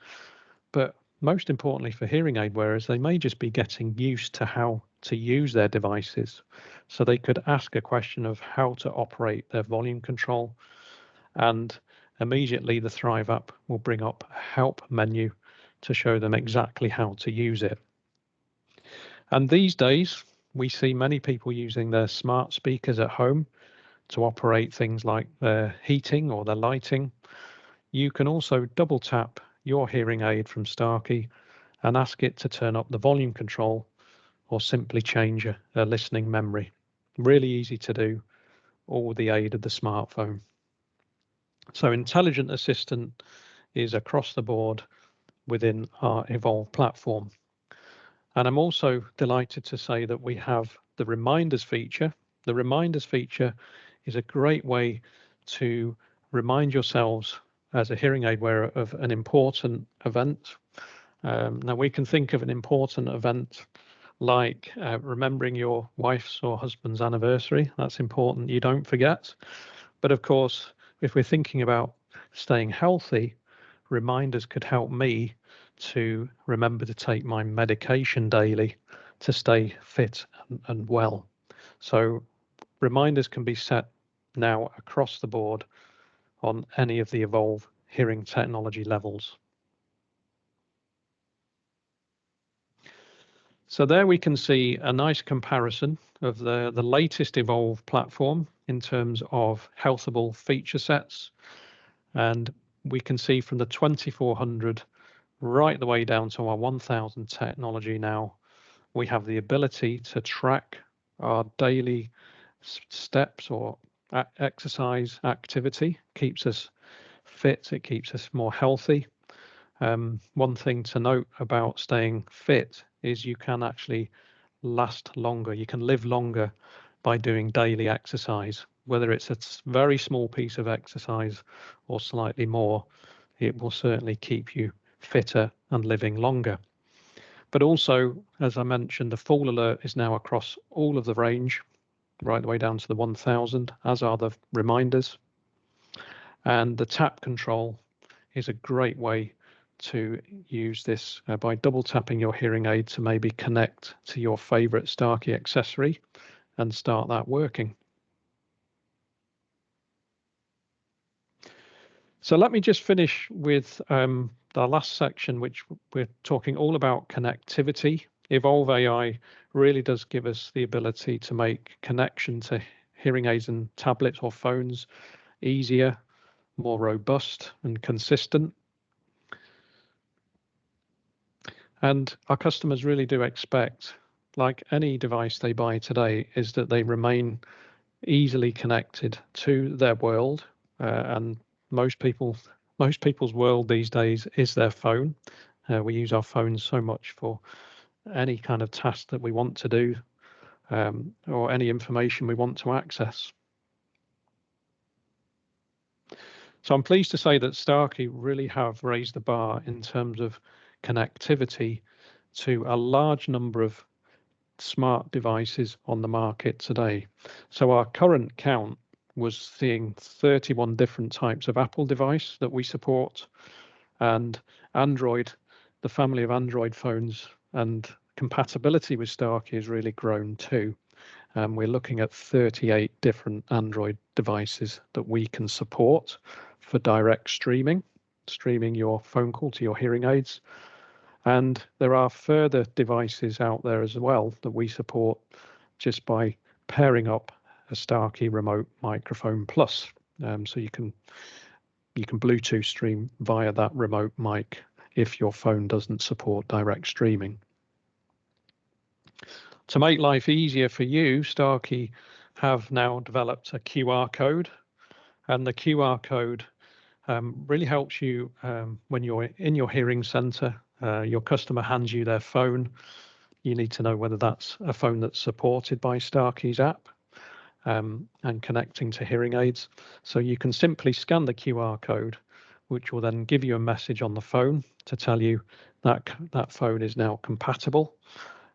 But most importantly for hearing aid wearers, they may just be getting used to how to use their devices. So they could ask a question of how to operate their volume control, and immediately the Thrive app will bring up a help menu to show them exactly how to use it. And these days, we see many people using their smart speakers at home to operate things like their heating or their lighting. You can also double tap your hearing aid from Starkey and ask it to turn up the volume control, or simply change a listening memory. Really easy to do, all with the aid of the smartphone. So Intelligent Assistant is across the board within our Evolv platform. And I'm also delighted to say that we have the reminders feature. The reminders feature is a great way to remind yourselves as a hearing aid wearer of an important event. Now we can think of an important event like remembering your wife's or husband's anniversary. That's important, you don't forget. But of course, if we're thinking about staying healthy, reminders could help me to remember to take my medication daily to stay fit and well. So reminders can be set now across the board on any of the Evolv hearing technology levels. So there we can see a nice comparison of the latest Evolv platform in terms of healthable feature sets. And we can see from the 2400 right the way down to our 1000 technology now, we have the ability to track our daily steps or exercise activity. Keeps us fit, it keeps us more healthy. One thing to note about staying fit is you can actually last longer. You can live longer by doing daily exercise, whether it's a very small piece of exercise or slightly more. It will certainly keep you fitter and living longer. But also, as I mentioned, the full alert is now across all of the range, right the way down to the 1000, as are the reminders. And the tap control is a great way to use this by double tapping your hearing aid to maybe connect to your favorite Starkey accessory and start that working. So let me just finish with the last section, which we're talking all about connectivity. Evolv AI really does give us the ability to make connection to hearing aids and tablets or phones easier, more robust and consistent. And our customers really do expect, like any device they buy today, is that they remain easily connected to their world. And most people's world these days is their phone. We use our phones so much for any kind of task that we want to do, or any information we want to access. So I'm pleased to say that Starkey really have raised the bar in terms of connectivity to a large number of smart devices on the market today. So our current count was seeing 31 different types of Apple device that we support, and Android, the family of Android phones and compatibility with Starkey has really grown too. We're looking at 38 different Android devices that we can support for direct streaming your phone call to your hearing aids. And there are further devices out there as well that we support just by pairing up a Starkey remote microphone plus. So you can Bluetooth stream via that remote mic if your phone doesn't support direct streaming. To make life easier for you, Starkey have now developed a QR code, and the QR code really helps you when you're in your hearing center. Your customer hands you their phone. You need to know whether that's a phone that's supported by Starkey's app and connecting to hearing aids. So you can simply scan the QR code, which will then give you a message on the phone to tell you that that phone is now compatible.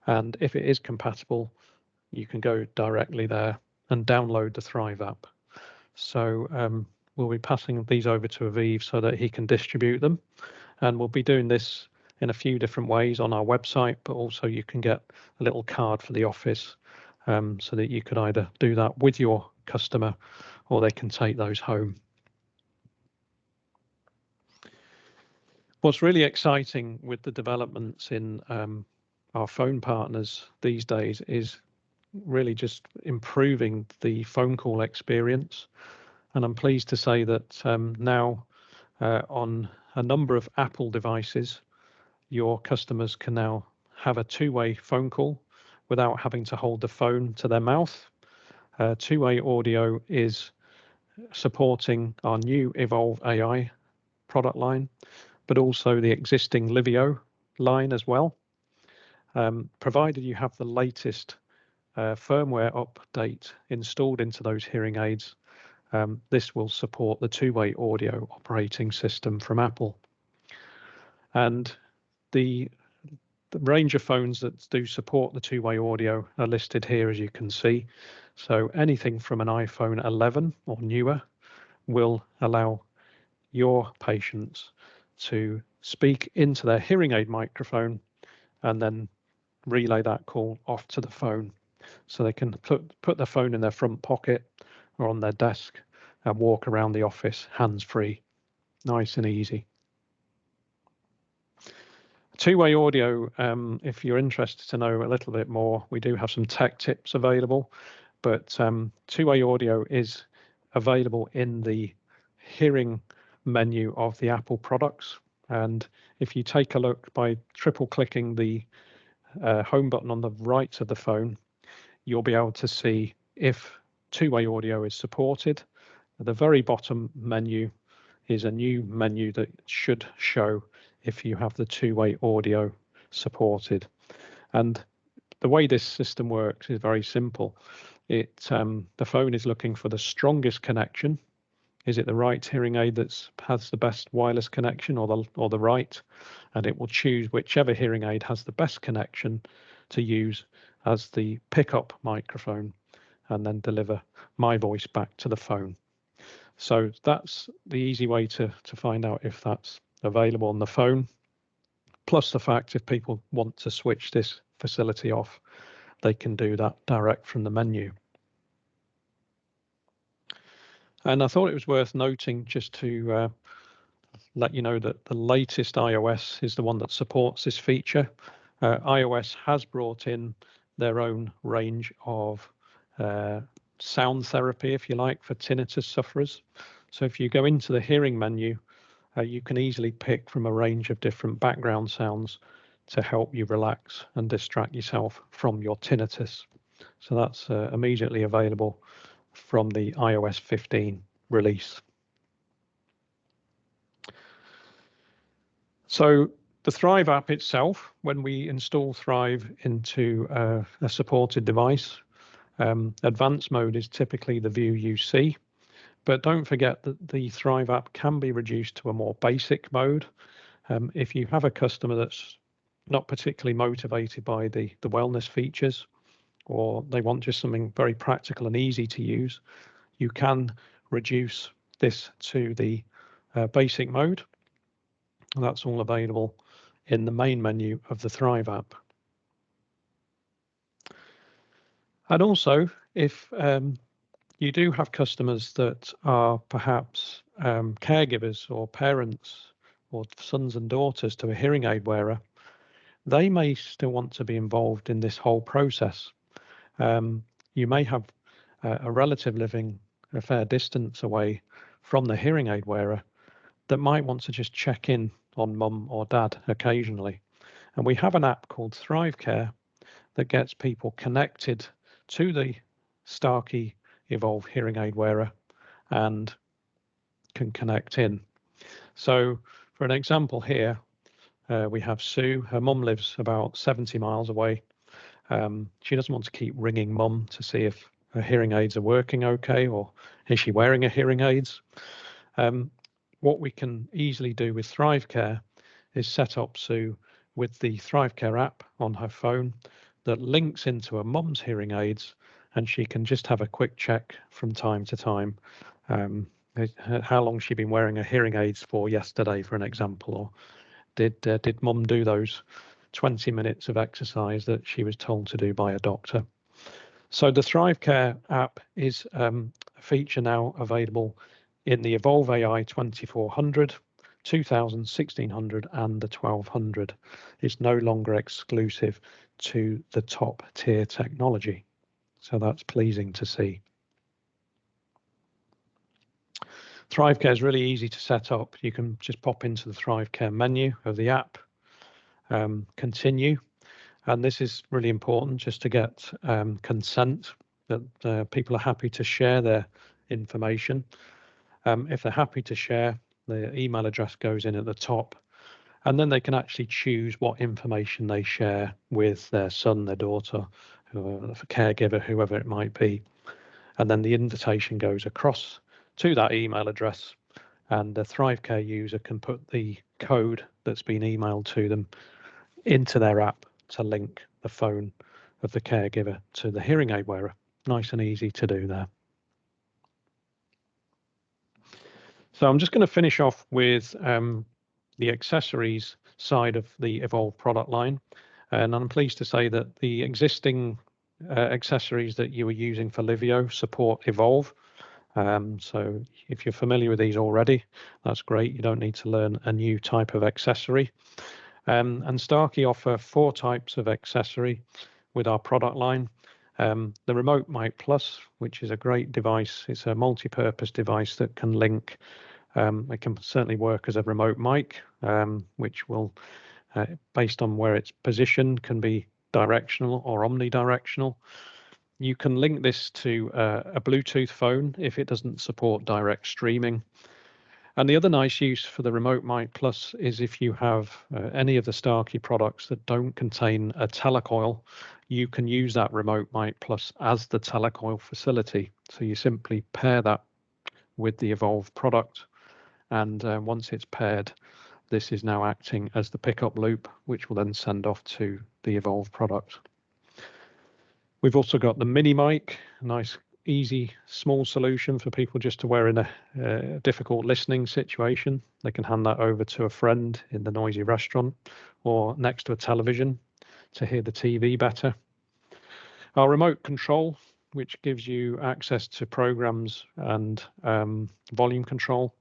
And if it is compatible, you can go directly there and download the Thrive app. So we'll be passing these over to Evolv so that he can distribute them. And we'll be doing this in a few different ways on our website, but also you can get a little card for the office so that you could either do that with your customer or they can take those home. What's really exciting with the developments in our phone partners these days is really just improving the phone call experience. And I'm pleased to say that now on a number of Apple devices, your customers can now have a two-way phone call without having to hold the phone to their mouth. Two-way audio is supporting our new Evolv AI product line, but also the existing Livio line as well. Provided you have the latest firmware update installed into those hearing aids, this will support the two-way audio operating system from Apple. And the range of phones that do support the two-way audio are listed here, as you can see. So anything from an iPhone 11 or newer will allow your patients to speak into their hearing aid microphone and then relay that call off to the phone. So they can put their phone in their front pocket or on their desk and walk around the office hands-free, nice and easy. Two-way audio, if you're interested to know a little bit more, we do have some tech tips available, but two-way audio is available in the hearing menu of the Apple products. And if you take a look by triple clicking the home button on the right of the phone, you'll be able to see if two-way audio is supported. At the very bottom menu is a new menu that should show if you have the two-way audio supported. And the way this system works is very simple. The phone is looking for the strongest connection. Is it the right hearing aid that has the best wireless connection or the right? And it will choose whichever hearing aid has the best connection to use as the pickup microphone and then deliver my voice back to the phone. So that's the easy way to find out if that's available on the phone, plus the fact if people want to switch this facility off, they can do that direct from the menu. And I thought it was worth noting, just to let you know, that the latest iOS is the one that supports this feature. iOS has brought in their own range of sound therapy, if you like, for tinnitus sufferers. So if you go into the hearing menu, you can easily pick from a range of different background sounds to help you relax and distract yourself from your tinnitus. So that's immediately available from the iOS 15 release. So the Thrive app itself, when we install Thrive into a supported device, advanced mode is typically the view you see. But don't forget that the Thrive app can be reduced to a more basic mode. If you have a customer that's not particularly motivated by the wellness features, or they want just something very practical and easy to use, you can reduce this to the basic mode. And that's all available in the main menu of the Thrive app. And also, if you do have customers that are perhaps caregivers or parents or sons and daughters to a hearing aid wearer, they may still want to be involved in this whole process. You may have a relative living a fair distance away from the hearing aid wearer that might want to just check in on mum or dad occasionally. And we have an app called Thrive Care that gets people connected to the Starkey Evolv hearing aid wearer and can connect in. So for an example here, we have Sue. Her mum lives about 70 miles away. She doesn't want to keep ringing mum to see if her hearing aids are working okay, or is she wearing her hearing aids. What we can easily do with Thrive Care is set up Sue with the Thrive Care app on her phone that links into her mum's hearing aids, and she can just have a quick check from time to time. How long she'd been wearing her hearing aids for yesterday, for an example, or did mum do those 20 minutes of exercise that she was told to do by a doctor. So the Thrive Care app is a feature now available in the Evolv AI 2400, 2000, 1600 and the 1200. It's no longer exclusive to the top tier technology. So that's pleasing to see. Thrive Care is really easy to set up. You can just pop into the Thrive Care menu of the app, continue. And this is really important, just to get consent that people are happy to share their information. If they're happy to share, the email address goes in at the top, and then they can actually choose what information they share with their son, their daughter, a caregiver, whoever it might be. And then the invitation goes across to that email address, and the Thrive Care user can put the code that's been emailed to them into their app to link the phone of the caregiver to the hearing aid wearer. Nice and easy to do there. So I'm just going to finish off with the accessories side of the Evolv product line. And I'm pleased to say that the existing accessories that you were using for Livio support Evolv. So if you're familiar with these already, that's great. You don't need to learn a new type of accessory. And Starkey offer 4 types of accessory with our product line. The Remote Mic Plus, which is a great device. It's a multi-purpose device that can link. It can certainly work as a remote mic, which will, based on where it's positioned, can be directional or omnidirectional. You can link this to a Bluetooth phone if it doesn't support direct streaming. And the other nice use for the Remote Mic Plus is if you have any of the Starkey products that don't contain a telecoil, you can use that Remote Mic Plus as the telecoil facility. So you simply pair that with the Evolv product, and once it's paired, this is now acting as the pickup loop, which will then send off to the Evolv product. We've also got the mini mic, a nice easy, small solution for people just to wear in a difficult listening situation. They can hand that over to a friend in the noisy restaurant or next to a television to hear the TV better. Our remote control, which gives you access to programs and volume control,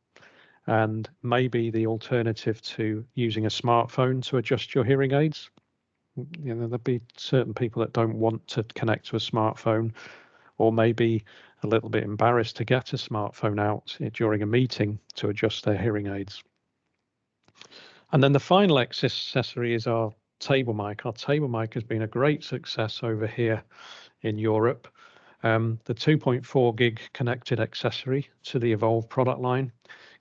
and maybe the alternative to using a smartphone to adjust your hearing aids. You know, there'll be certain people that don't want to connect to a smartphone, or maybe a little bit embarrassed to get a smartphone out during a meeting to adjust their hearing aids. And then the final accessory is our table mic. Our table mic has been a great success over here in Europe. The 2.4 gig connected accessory to the Evolv product line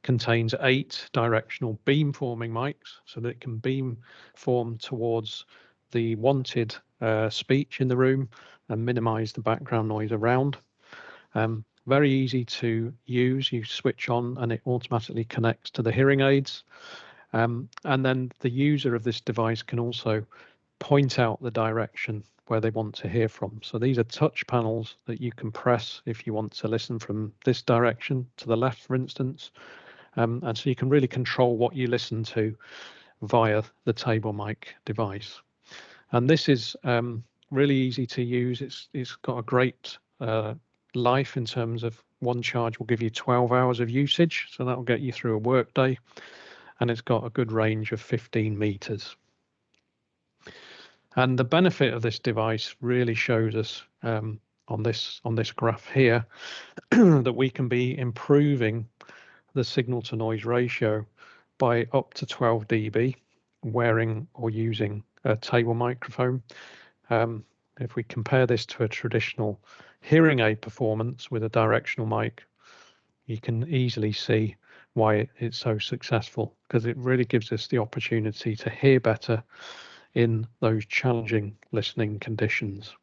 contains 8 directional beamforming mics, so that it can beam form towards the wanted speech in the room and minimize the background noise around. Very easy to use. You switch on and it automatically connects to the hearing aids. And then the user of this device can also point out the direction where they want to hear from. So these are touch panels that you can press if you want to listen from this direction to the left, for instance. And so you can really control what you listen to via the table mic device. And this is really easy to use. It's got a great life in terms of one charge will give you 12 hours of usage. So that will get you through a work day. And it's got a good range of 15 meters. And the benefit of this device really shows us on this graph here that we can be improving the signal to noise ratio by up to 12 dB wearing or using a table microphone. If we compare this to a traditional hearing aid performance with a directional mic, you can easily see why it's so successful, because it really gives us the opportunity to hear better in those challenging listening conditions.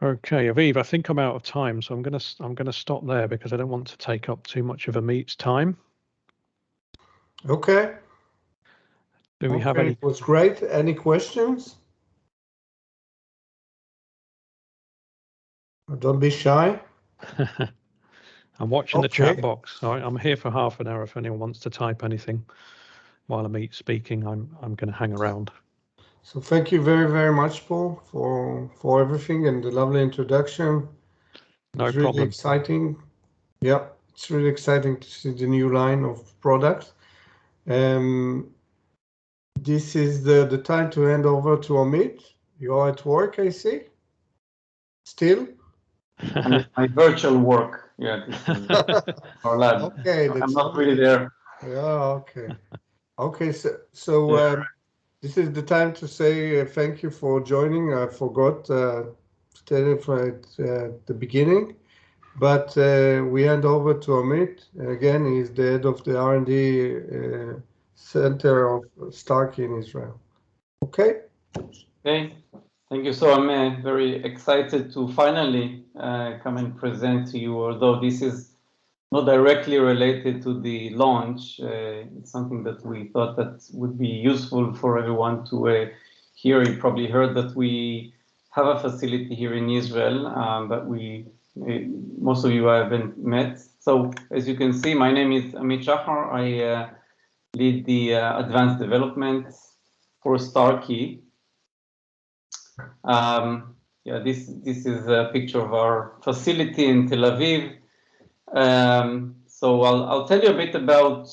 Okay, Aviv, I think I'm out of time, so I'm gonna stop there because I don't want to take up too much of Amit's time. Okay. Do we have any? It was great. Any questions? Don't be shy. I'm watching the chat box. I'm here for half an hour. If anyone wants to type anything while Amit's speaking, I'm going to hang around. So thank you very, very much, Paul, for everything and the lovely introduction. No it's problem. Really exciting. Yeah, it's really exciting to see the new line of products. This is the time to hand over to Amit. You're at work, I see. Still? My virtual work. Yeah, this is our lab. Okay, I'm not really there. Yeah, okay. Okay, so this is the time to say thank you for joining. I forgot to tell you at the beginning, but we hand over to Amit. Again, he's the head of the R&D center of Starkey in Israel. Okay? Okay, thank you. So I'm very excited to finally come and present to you, although this is not directly related to the launch. It's something that we thought that would be useful for everyone to hear. You probably heard that we have a facility here in Israel, but most of you haven't met. So as you can see, my name is Amit Shachar. I lead the advanced development for Starkey. Yeah, this is a picture of our facility in Tel Aviv. So I'll tell you a bit about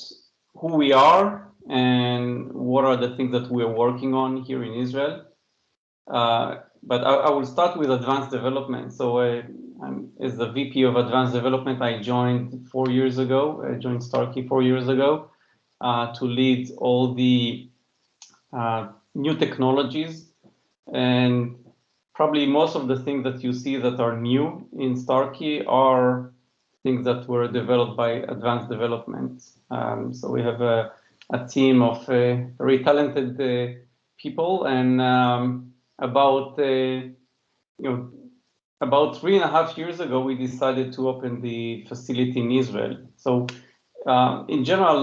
who we are and what are the things that we're working on here in Israel. But I will start with advanced development. So as the VP of advanced development, I joined 4 years ago. I joined Starkey 4 years ago to lead all the new technologies. And probably most of the things that you see that are new in Starkey are things that were developed by advanced development. So we have a team of very talented people, and about 3.5 years ago, we decided to open the facility in Israel. So in general,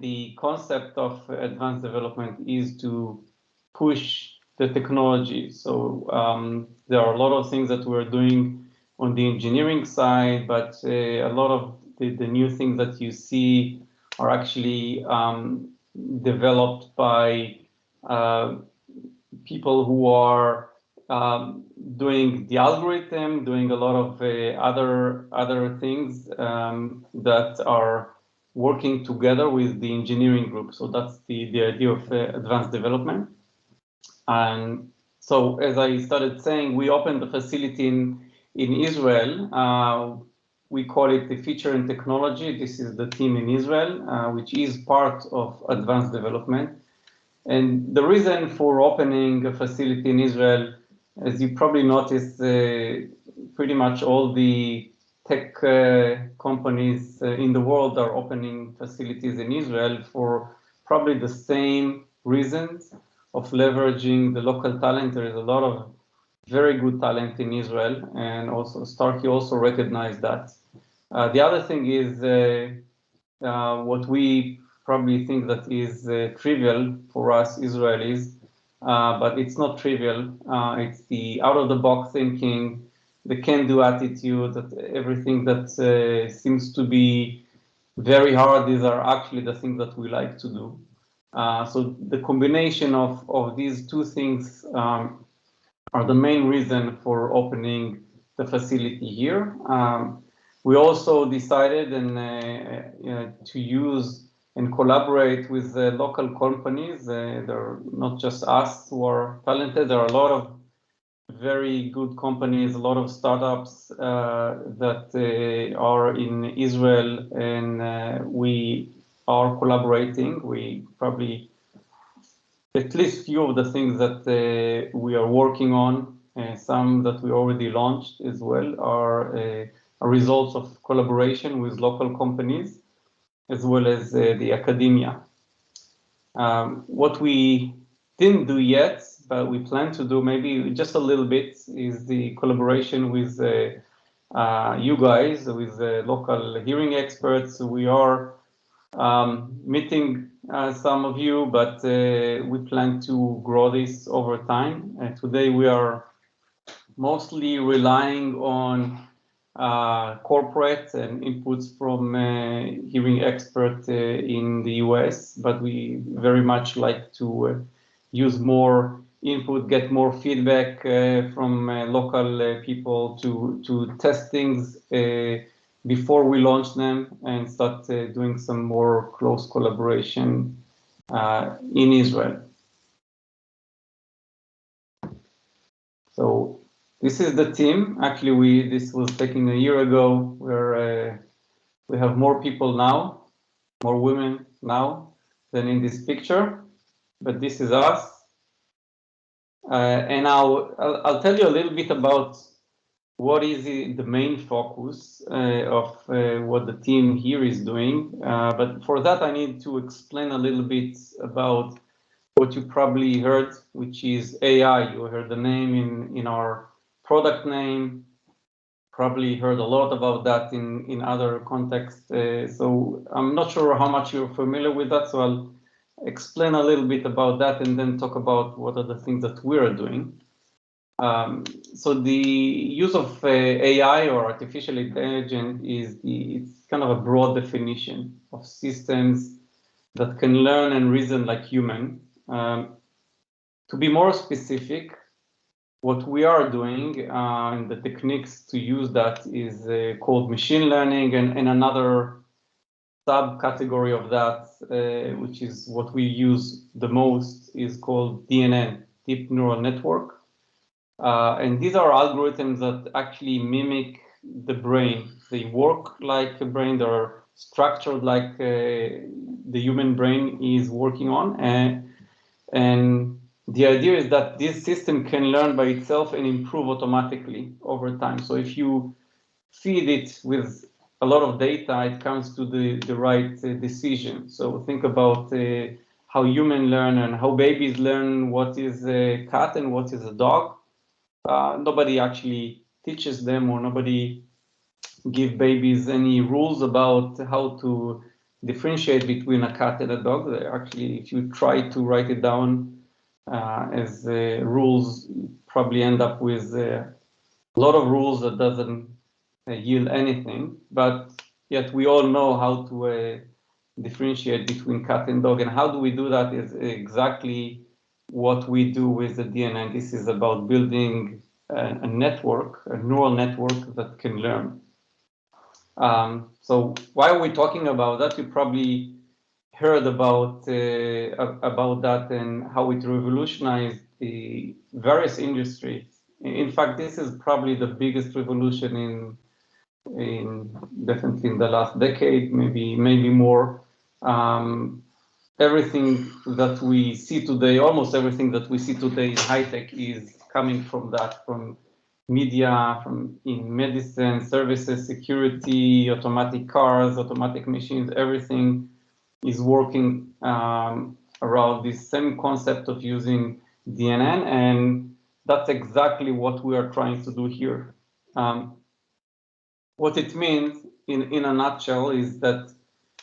the concept of advanced development is to push the technology. So there are a lot of things that we're doing on the engineering side, but a lot of the new things that you see are actually developed by people who are doing the algorithm, doing a lot of other things that are working together with the engineering group. So that's the idea of advanced development. And so, as I started saying, we opened the facility in Israel. We call it the Feature and Technology. This is the team in Israel, which is part of advanced development. And the reason for opening a facility in Israel, as you probably noticed, pretty much all the tech companies in the world are opening facilities in Israel for probably the same reasons of leveraging the local talent. There is a lot of very good talent in Israel, and also Starkey also recognized that. The other thing is what we probably think that is trivial for us Israelis, but it's not trivial. It's the out-of-the-box thinking, the can-do attitude, that everything that seems to be very hard, these are actually the things that we like to do. So the combination of these two things are the main reason for opening the facility here. We also decided to use and collaborate with local companies. They're not just us who are talented. There are a lot of very good companies, a lot of startups that are in Israel, and we are collaborating. We probably, at least few of the things that we are working on, some that we already launched as well, are results of collaboration with local companies, as well as the academia. What we didn't do yet, but we plan to do maybe just a little bit, is the collaboration with you guys, with local hearing experts. We are meeting some of you, but we plan to grow this over time. Today we are mostly relying on corporate and inputs from hearing experts in the US, but we very much like to use more input, get more feedback from local people to test things before we launch them and start doing some more close collaboration in Israel. So this is the team. Actually, this was taken a year ago. We have more people now, more women now than in this picture, but this is us. And I'll tell you a little bit about what is the main focus of what the team here is doing. But for that, I need to explain a little bit about what you probably heard, which is AI. You heard the name in our product name, probably heard a lot about that in other contexts. So I'm not sure how much you're familiar with that, so I'll explain a little bit about that and then talk about what are the things that we're doing. So the use of AI or artificial intelligence it's kind of a broad definition of systems that can learn and reason like human. To be more specific, what we are doing and the techniques to use that is called machine learning, and another subcategory of that, which is what we use the most, is called DNN, Deep Neural Network. And these are algorithms that actually mimic the brain. They work like a brain. They're structured like the human brain is working on. And the idea is that this system can learn by itself and improve automatically over time. So if you feed it with a lot of data, it comes to the right decision. So think about how humans learn and how babies learn what is a cat and what is a dog. Nobody actually teaches them, or nobody give babies any rules about how to differentiate between a cat and a dog. They actually, if you try to write it down as rules probably end up with a lot of rules that doesn't yield anything, but yet we all know how to differentiate between cat and dog. And how do we do that is exactly what we do with the DNA. This is about building a network, a neural network that can learn. So why are we talking about that? You probably heard about that and how it revolutionized the various industries. In fact, this is probably the biggest revolution definitely in the last decade, maybe more. Everything that we see today, almost everything that we see today in high tech is coming from that, from media, from in medicine, services, security, automatic cars, automatic machines, everything is working around this same concept of using DNN, and that's exactly what we are trying to do here. What it means in a nutshell is that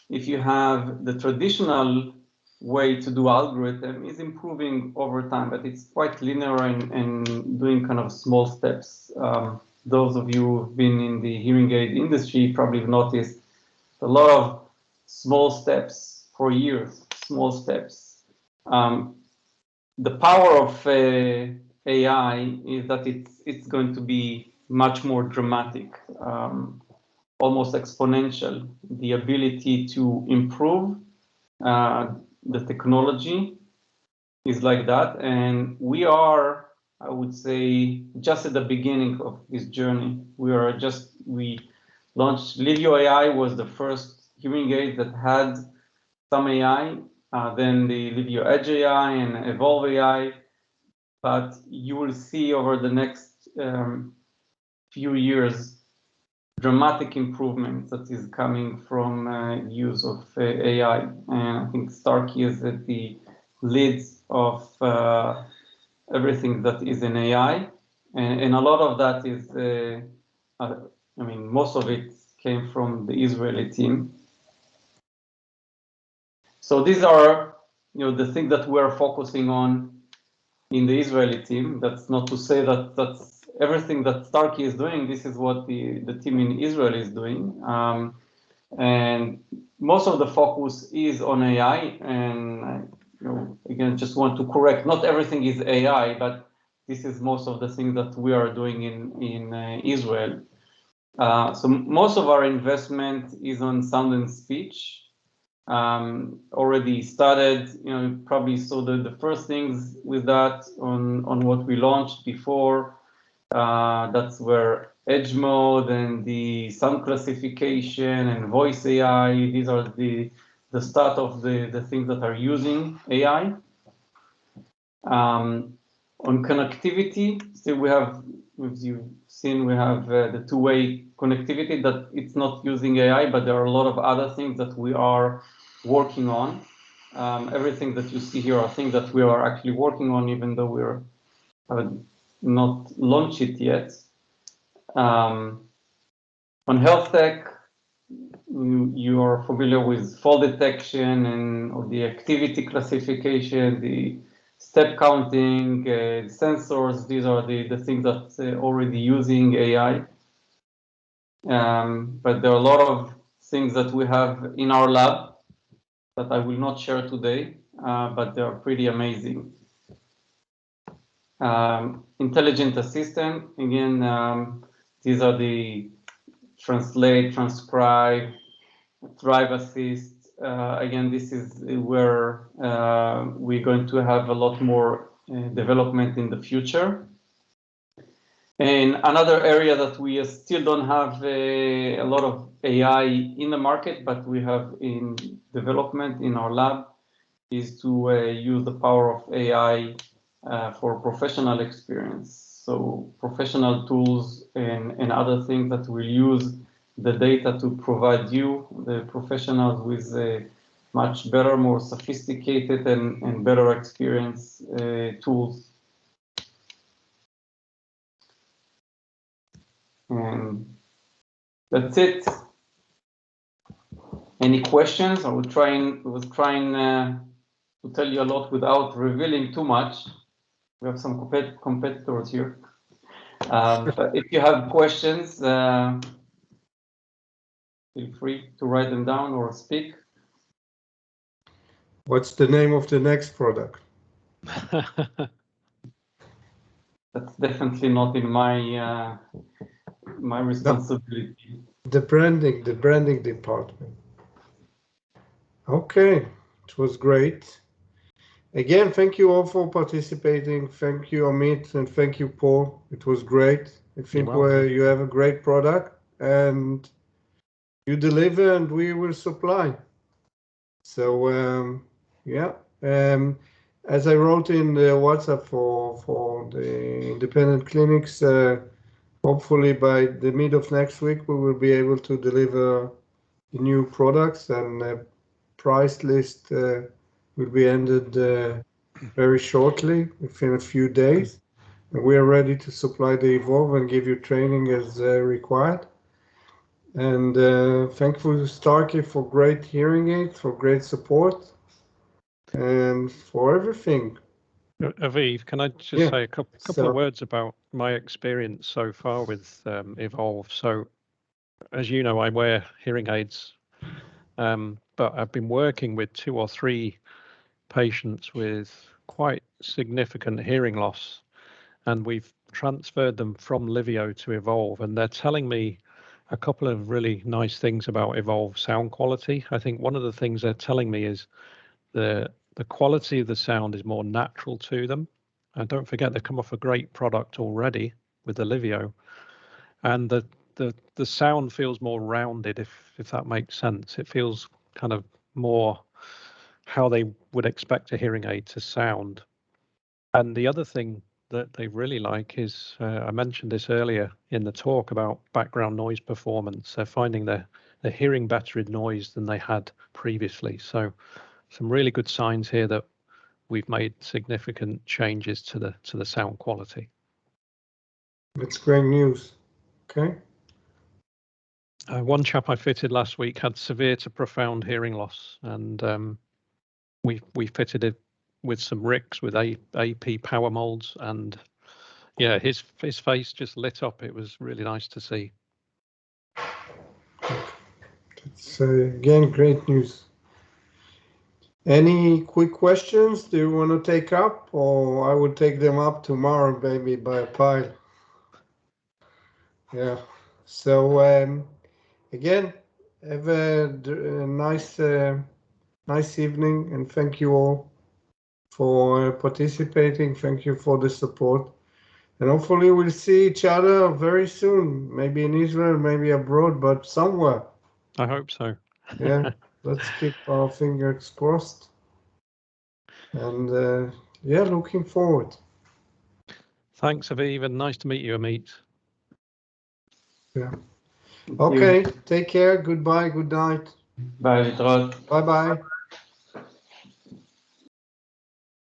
if you have the traditional way to do algorithm is improving over time, but it's quite linear and doing kind of small steps. Those of you who've been in the hearing aid industry probably have noticed a lot of small steps for years, small steps. The power of AI is that it's going to be much more dramatic, almost exponential. The ability to improve the technology is like that, and we are, I would say, just at the beginning of this journey. We launched Livio AI, was the first hearing aid that had some AI, then the Livio Edge AI and Evolv AI. But you will see over the next few years dramatic improvement that is coming from use of AI. And I think Starkey is at the lead of everything that is in AI. And a lot of that is, I mean, most of it came from the Israeli team. So these are, the things that we're focusing on in the Israeli team. That's not to say that that's everything that Starkey is doing. This is what the team in Israel is doing. And most of the focus is on AI. And again, just want to correct, not everything is AI, but this is most of the things that we are doing in Israel. So most of our investment is on sound and speech. Already started, you probably saw the first things with that on what we launched before. That's where edge mode and the sound classification and voice AI, these are the start of the things that are using AI. On connectivity, still we have, as you've seen, we have the two-way connectivity that it's not using AI, but there are a lot of other things that we are working on. Everything that you see here are things that we are actually working on, even though we're not launched it yet. On health tech, you are familiar with fall detection and the activity classification, the step counting, sensors. These are the things that already using AI. But there are a lot of things that we have in our lab that I will not share today, but they are pretty amazing. Intelligent assistant, again, these are the translate, transcribe, drive assist. Again, this is where we're going to have a lot more development in the future. And another area that we still don't have a lot of AI in the market, but we have in development in our lab, is to use the power of AI for professional experience. So professional tools and other things that will use the data to provide you, the professionals, with a much better, more sophisticated and better experience tools. And that's it. Any questions? I was trying to tell you a lot without revealing too much. We have some competitors here. But if you have questions, feel free to write them down or speak. What's the name of the next product? That's definitely not in my my responsibility. The branding department. Okay, it was great. Again, thank you all for participating. Thank you, Amit, and thank you, Paul. It was great. I think you have a great product, and you deliver, and we will supply. So yeah, as I wrote in the WhatsApp for the independent clinics, hopefully by the mid of next week we will be able to deliver the new products, and price list will be ended very shortly, within a few days. And we are ready to supply the Evolv and give you training as required. And thankful to Starkey for great hearing aids, for great support, and for everything. Aviv, can I just say a couple of words about my experience so far with Evolv? So, as you know, I wear hearing aids, but I've been working with 2 or 3 patients with quite significant hearing loss, and we've transferred them from Livio to Evolv, and they're telling me a couple of really nice things about Evolv sound quality. I think one of the things they're telling me is the quality of the sound is more natural to them. And don't forget, they've come off a great product already with the Livio, and the sound feels more rounded, if that makes sense. It feels kind of more how they would expect a hearing aid to sound. And the other thing that they really like is, I mentioned this earlier in the talk about background noise performance. They're finding they're hearing better in noise than they had previously. So some really good signs here that we've made significant changes to the sound quality. That's great news. Okay. One chap I fitted last week had severe to profound hearing loss, and we fitted it with some RICs with AP power molds, and yeah, his face just lit up. It was really nice to see. It's again great news. Any quick questions? Do you want to take up, or I will take them up tomorrow, maybe by a pile? Yeah. So again, have a nice evening, and thank you all for participating. Thank you for the support, and hopefully we'll see each other very soon. Maybe in Israel, maybe abroad, but somewhere. I hope so. Yeah. Let's keep our fingers crossed. And yeah, looking forward. Thanks, Aviv, and nice to meet you, Amit. Yeah. Okay, take care. Goodbye. Good night. Bye, Rod. Bye-bye.